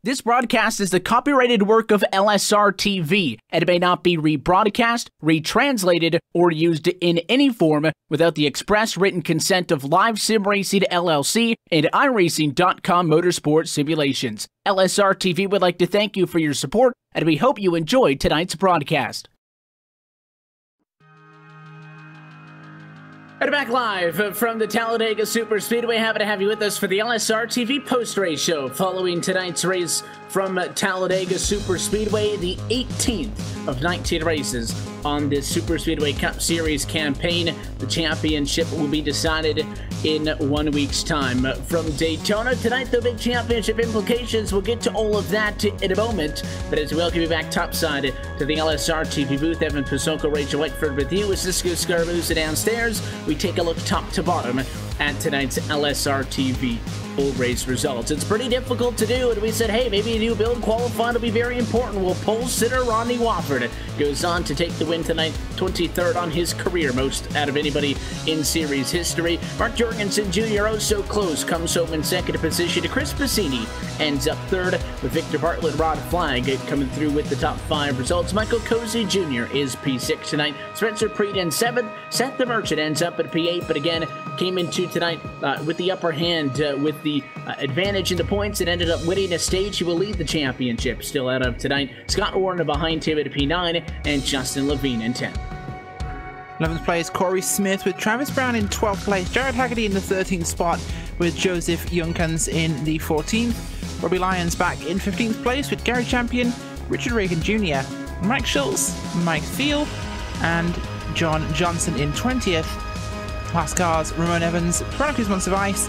This broadcast is the copyrighted work of LSRTV, and it may not be rebroadcast, retranslated, or used in any form without the express written consent of Live Sim Racing LLC and iRacing.com Motorsport Simulations. LSRTV would like to thank you for your support, and we hope you enjoyed tonight's broadcast. And back live from the Talladega Superspeedway. Happy to have you with us for the LSRTV post-race show following tonight's race from Talladega Superspeedway, the 18th of 19 races on this Superspeedway Cup Series campaign. The championship will be decided in 1 week's time. From Daytona tonight, the big championship implications. We'll get to all of that in a moment, but as we welcome you back topside to the LSRTV booth, Evan Pasonko, Rachel Whiteford with you, with Cisco Scaramuza downstairs. We take a look top to bottom at tonight's LSRTV full race results. It's pretty difficult to do, and we said, hey, maybe a new build qualifying will be very important. Well, pole sitter Rodney Wofford goes on to take the win tonight, 23rd on his career, most out of anybody in series history. Mark Jorgensen Jr., oh so close, comes home in second position. Chris Bassini ends up third, with Victor Bartlett, Rod Flag coming through with the top 5 results. Michael Cozy Jr. is P6 tonight. Spencer Preet in 7th. Seth the Merchant ends up at P8, but again, came into tonight with the upper hand, with the advantage in the points, and ended up winning a stage. He will lead the championship still out of tonight. Scott Warren behind him at P9, and Justin Levine in 10th. 11th place, Corey Smith with Travis Brown in 12th place. Jared Haggerty in the 13th spot with Joseph Junkans in the 14th. Robbie Lyons back in 15th place with Gary Champion, Richard Reagan Jr., Mike Schultz, Mike Field, and John Johnson in 20th. Last cars, Ramon Evans, Brandon Cruz Monster of Ice,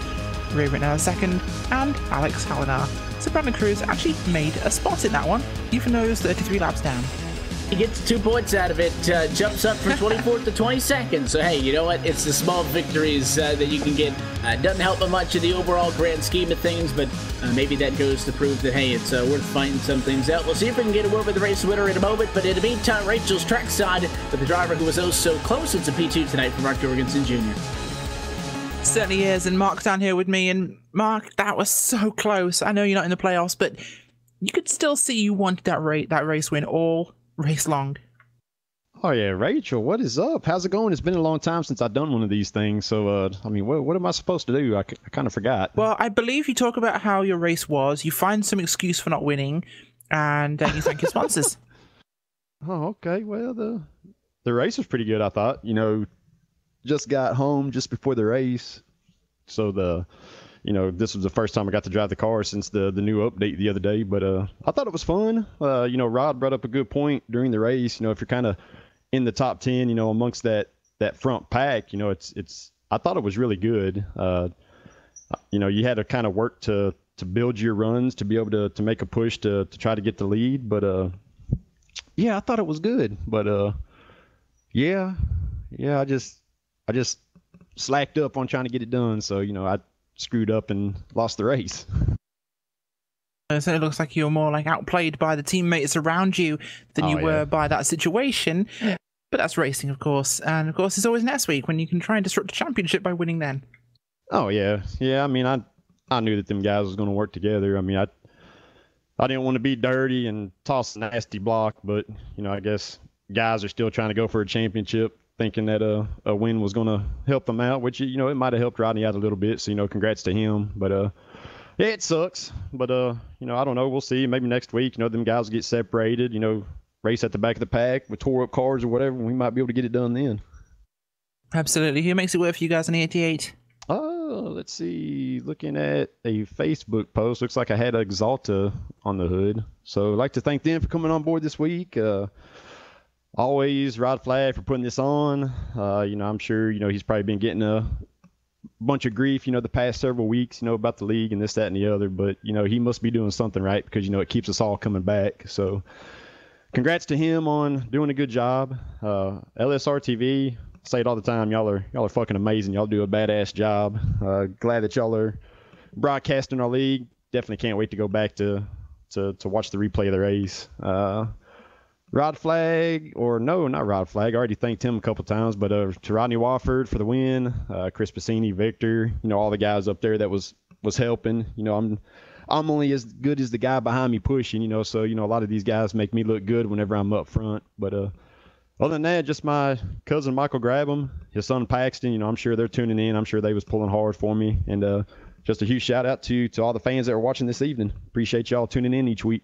Ray Rittenhour second, and Alex Hallinar. So Brandon Cruz actually made a spot in that one, even though he was 33 laps down. He gets 2 points out of it, jumps up from 24th to 22nd. So, hey, you know what? It's the small victories that you can get. Doesn't help much in the overall grand scheme of things, but maybe that goes to prove that, hey, it's worth fighting some things out. We'll see if we can get a word with the race winner in a moment, but in the meantime, Rachel's trackside with the driver who was oh so close into P2 tonight for Mark Jorgensen Jr. Certainly is, and Mark's down here with me, and Mark, that was so close. I know you're not in the playoffs, but you could still see you wanted that race win all race long. Oh yeah, Rachel, what is up? How's it going? It's been a long time since I've done one of these things, so I mean, what am I supposed to do? I kind of forgot. Well, I believe you talk about how your race was, you find some excuse for not winning, and you thank your sponsors. Oh, okay. Well, the race was pretty good, I thought. You know, just got home just before the race, so this was the first time I got to drive the car since the new update the other day, but I thought it was fun. Rod brought up a good point during the race. You know, if you're kind of in the top 10, amongst that front pack, it's I thought it was really good. You had to kind of work to build your runs to be able to make a push to try to get the lead, but yeah, I thought it was good. But yeah, I just slacked up on trying to get it done, so I screwed up and lost the race. So it looks like you're more like outplayed by the teammates around you than you were by that situation. But that's racing, of course. And of course, it's always next week when you can try and disrupt the championship by winning then. Oh, yeah. Yeah, I mean, I knew that them guys was going to work together. I mean, I didn't want to be dirty and toss a nasty block, but, I guess guys are still trying to go for a championship, thinking that a win was going to help them out, which, it might have helped Rodney out a little bit. So, congrats to him. But, yeah, it sucks. But, I don't know. We'll see. Maybe next week, them guys will get separated, race at the back of the pack with tore up cars or whatever. And we might be able to get it done then. Absolutely. Who makes it work for you guys on the 88? Let's see. Looking at a Facebook post, looks like I had Exalta on the hood. So I'd like to thank them for coming on board this week. Always Rod Flag for putting this on. I'm sure, he's probably been getting a bunch of grief, the past several weeks, about the league and this, that, and the other. But, he must be doing something right because, it keeps us all coming back. So congrats to him on doing a good job. LSRTV, say it all the time. Y'all are fucking amazing. Y'all do a badass job. Glad that y'all are broadcasting our league. Definitely can't wait to go back to watch the replay of the race. Rod Flag, or no, not Rod Flag. I already thanked him a couple times, but to Rodney Wofford for the win, Chris Bassini, Victor, all the guys up there that was helping. I'm only as good as the guy behind me pushing, so a lot of these guys make me look good whenever I'm up front. But other than that, just my cousin Michael Grabham, his son Paxton, I'm sure they're tuning in. I'm sure they was pulling hard for me, and just a huge shout out to all the fans that are watching this evening. Appreciate y'all tuning in each week.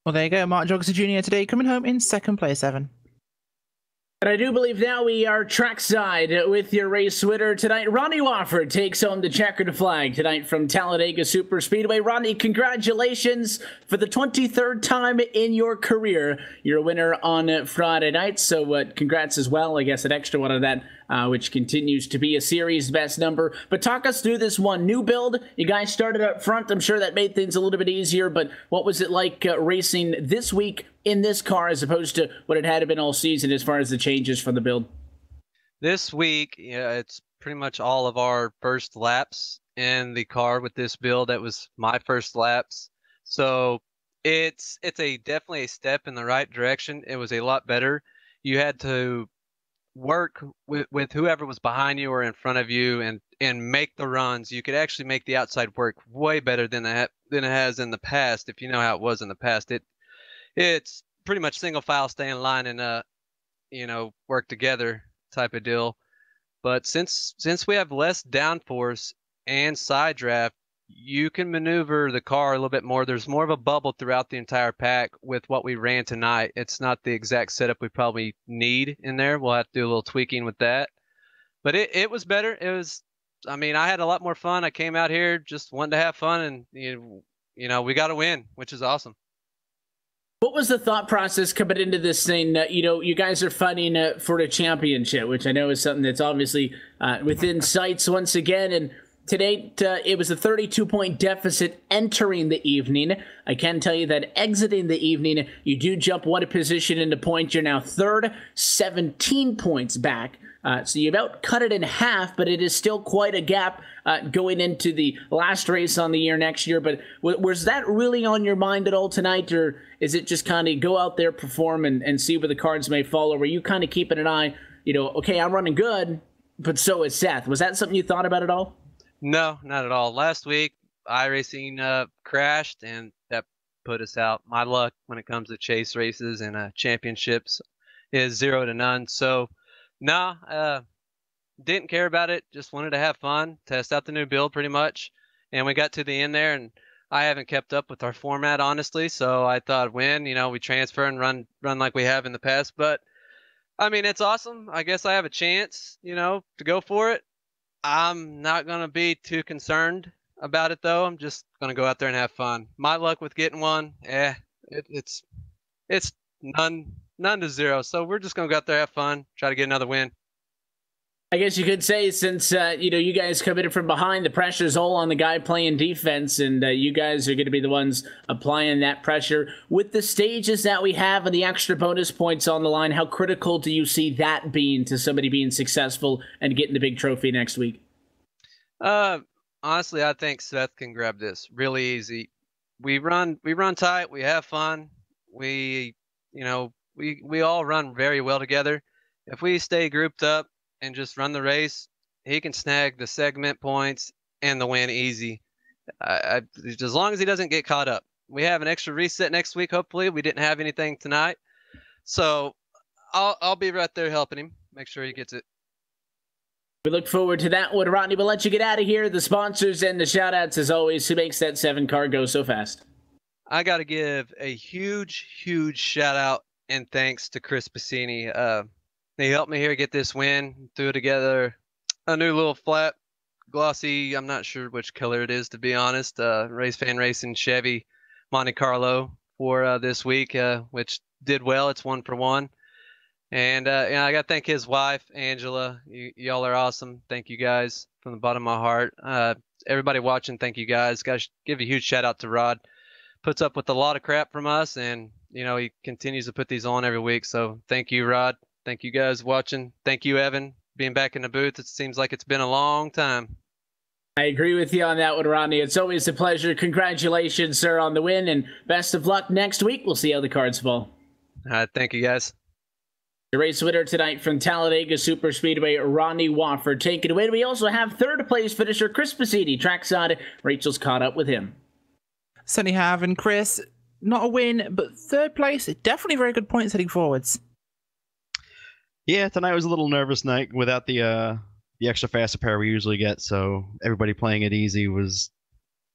Well, there you go. Mark Jorgensen Jr. today coming home in second place, Evan. And I do believe now we are trackside with your race winner tonight. Ronnie Wofford takes home the checkered flag tonight from Talladega Superspeedway. Ronnie, congratulations for the 23rd time in your career. You're a winner on Friday night, so congrats as well. I guess an extra one of that, which continues to be a series best number. But talk us through this one. New build, you guys started up front. I'm sure that made things a little bit easier, but what was it like racing this week in this car as opposed to what it had been all season as far as the changes for the build? This week, it's pretty much all of our first laps in the car with this build. That was my first laps. So it's definitely a step in the right direction. It was a lot better. You had to work with whoever was behind you or in front of you and make the runs. You could actually make the outside work way better than it has in the past. If you know how it was in the past, it's pretty much single file, stay in line, and work together type of deal. But since we have less downforce and side draft, you can maneuver the car a little bit more. There's more of a bubble throughout the entire pack with what we ran tonight. It's not the exact setup we probably need in there. We'll have to do a little tweaking with that. But it was better. I mean, I had a lot more fun. I came out here just wanting to have fun, and we got to win, which is awesome. What was the thought process coming into this thing? You guys are fighting for a championship, which I know is something that's obviously within sights once again. And today, it was a 32-point deficit entering the evening. I can tell you that exiting the evening, you do jump one position into points. You're now third, 17 points back. So you about cut it in half, but it is still quite a gap going into the last race on the year next year. But was that really on your mind at all tonight, or is it just kind of go out there, perform, and see where the cards may fall? Or were you kind of keeping an eye, okay, I'm running good, but so is Seth. Was that something you thought about at all? No, not at all. Last week, iRacing crashed, and that put us out. My luck when it comes to chase races and championships is 0 to none. So, no, didn't care about it. Just wanted to have fun, test out the new build pretty much. And we got to the end there, and I haven't kept up with our format, honestly. So I thought we transfer and run like we have in the past. But, I mean, it's awesome. I guess I have a chance, to go for it. I'm not going to be too concerned about it, though. I'm just going to go out there and have fun. My luck with getting one, it's none to 0. So we're just going to go out there, have fun, try to get another win. I guess you could say since, you guys come in from behind, the pressure's all on the guy playing defense, and you guys are going to be the ones applying that pressure. With the stages that we have and the extra bonus points on the line, how critical do you see that being to somebody being successful and getting the big trophy next week? Honestly, I think Seth can grab this really easy. We run tight, we have fun. We all run very well together. If we stay grouped up and just run the race, he can snag the segment points and the win easy. As long as he doesn't get caught up. We have an extra reset next week, hopefully. We didn't have anything tonight. So I'll be right there helping him. Make sure he gets it. We look forward to that one, Rodney. We'll let you get out of here. The sponsors and the shout-outs, as always. Who makes that 7 car go so fast? I got to give a huge, huge shout-out and thanks to Chris Bassini. He helped me here get this win, threw together a new little flat, glossy, I'm not sure which color it is, to be honest, Race Fan Racing Chevy Monte Carlo for this week, which did well. It's 1 for 1. And I got to thank his wife, Angela. Y'all are awesome. Thank you guys from the bottom of my heart. Everybody watching, thank you guys. Got to give a huge shout out to Rod. Puts up with a lot of crap from us, and he continues to put these on every week. So thank you, Rod. Thank you guys watching. Thank you, Evan, being back in the booth. It seems like it's been a long time. I agree with you on that one, Rodney. It's always a pleasure. Congratulations, sir, on the win, and best of luck next week. We'll see how the cards fall. All right, thank you, guys. The race winner tonight from Talladega Superspeedway, Rodney Wofford, taking it away. We also have third-place finisher Chris Bassini. Trackside, Rachel's caught up with him. Certainly have, and Chris, not a win, but third place, definitely very good points heading forwards. Yeah, tonight was a little nervous night without the extra fast repair we usually get, so everybody playing it easy was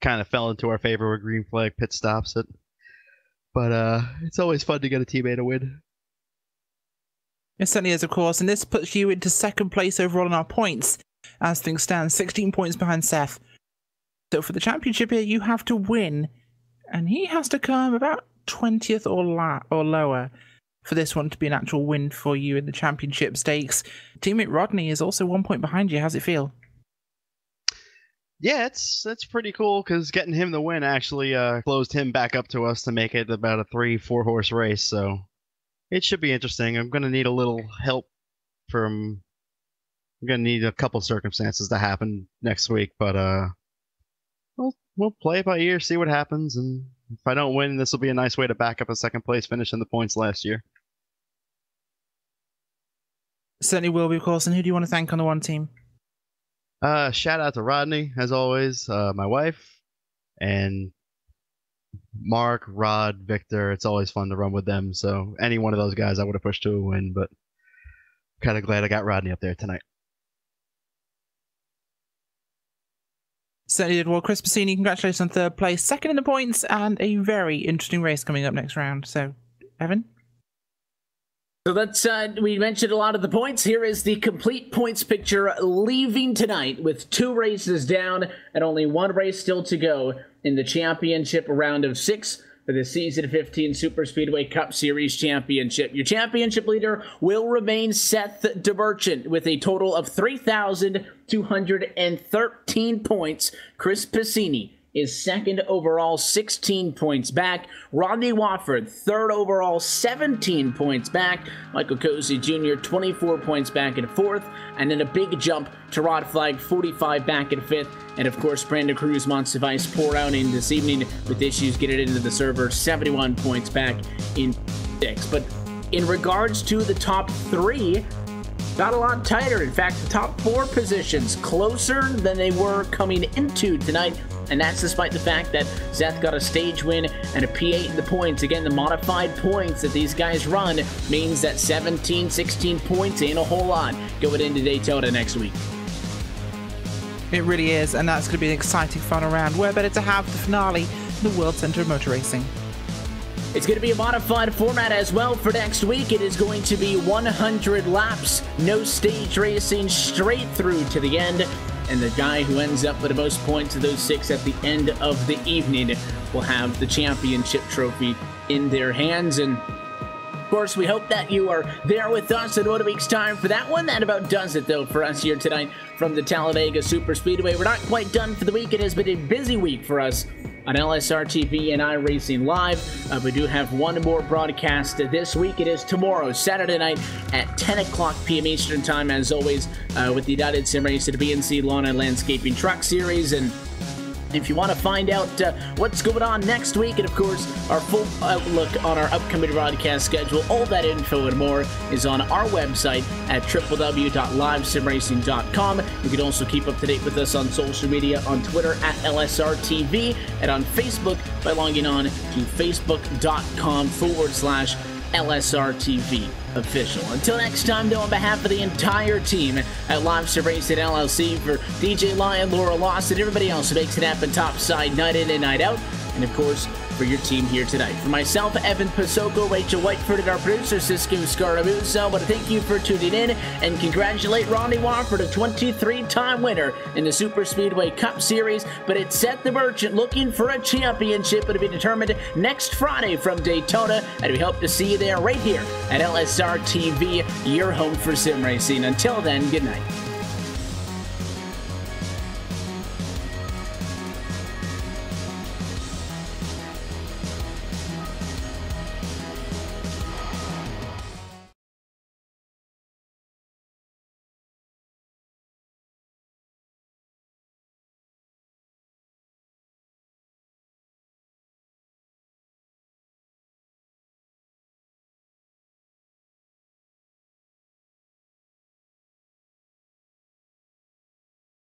kind of fell into our favor with green flag pit stops. But it's always fun to get a teammate a win. It certainly is, of course, and this puts you into second place overall in our points, as things stand, 16 points behind Seth. So for the championship here, you have to win, and he has to come about 20th or lower for this one to be an actual win for you in the championship stakes. Teammate Rodney is also 1 point behind you. How's it feel? Yeah, it's pretty cool, because getting him the win actually closed him back up to us to make it about a 3-4 horse race, so it should be interesting. I'm going to need a little help I'm going to need a couple circumstances to happen next week, but we'll play it by ear, see what happens, and if I don't win, this will be a nice way to back up a second place finish in the points last year. Certainly will be, of course. And who do you want to thank on the one team? Shout out to Rodney, as always, my wife, and Mark, Rod, Victor. It's always fun to run with them, so any one of those guys I would have pushed to a win, but kind of glad I got Rodney up there tonight. certainly did well. Chris Bassini, congratulations on third place, second in the points, and a very interesting race coming up next round. So, Evan? So let's, we mentioned a lot of the points. Here is the complete points picture leaving tonight with 2 races down and only 1 race still to go in the championship round of 6 for the Season 15 Superspeedway Cup Series Championship. Your championship leader will remain Seth DeMerchant with a total of 3,213 points. Chris Bassini is second overall, 16 points back. Rodney Wofford, third overall, 17 points back. Michael Cozy Jr., 24 points back in fourth. And then a big jump to Rod Flag, 45 back in fifth. And of course, Brandon Cruz Monsivice pour out in this evening with issues getting it into the server, 71 points back in sixth. But in regards to the top 3, got a lot tighter. In fact, the top 4 positions closer than they were coming into tonight. And that's despite the fact that Seth got a stage win and a P8 in the points. Again, the modified points that these guys run means that 17, 16 points ain't a whole lot going into Daytona next week. It really is, and that's going to be an exciting final round. Where better to have the finale in the World Center of Motor Racing. It's going to be a modified format as well for next week. It is going to be 100 laps, no stage racing, straight through to the end. And the guy who ends up with the most points of those 6 at the end of the evening will have the championship trophy in their hands. And of course, we hope that you are there with us in 1 week's time for that one. That about does it, though, for us here tonight from the Talladega Superspeedway. We're not quite done for the week. It has been a busy week for us on LSRTV and iRacing Live. We do have one more broadcast this week. It is tomorrow, Saturday night at 10 o'clock p.m. Eastern Time, as always, with the United Sim Race at the BNC Lawn and Landscaping Truck Series. And if you want to find out what's going on next week, and of course, our full outlook on our upcoming broadcast schedule, all that info and more is on our website at www.livesimracing.com. You can also keep up to date with us on social media, on Twitter at LSRTV, and on Facebook by logging on to facebook.com/LSRTV official. Until next time, though, on behalf of the entire team at Live Sim Racing LLC, for DJ Lyon, Laura Loss, and everybody else who makes it happen topside night in and night out, and of course, for your team here tonight. For myself, Evan Pasoko, Rachel Whiteford, and our producer, Cisco Scaramuso, I want to thank you for tuning in and congratulate Rodney Wofford, a 23-time winner in the Superspeedway Cup Series. But it's Seth DeMerchant looking for a championship to be determined next Friday from Daytona, and we hope to see you there right here at LSR TV, your home for sim racing. Until then, good night.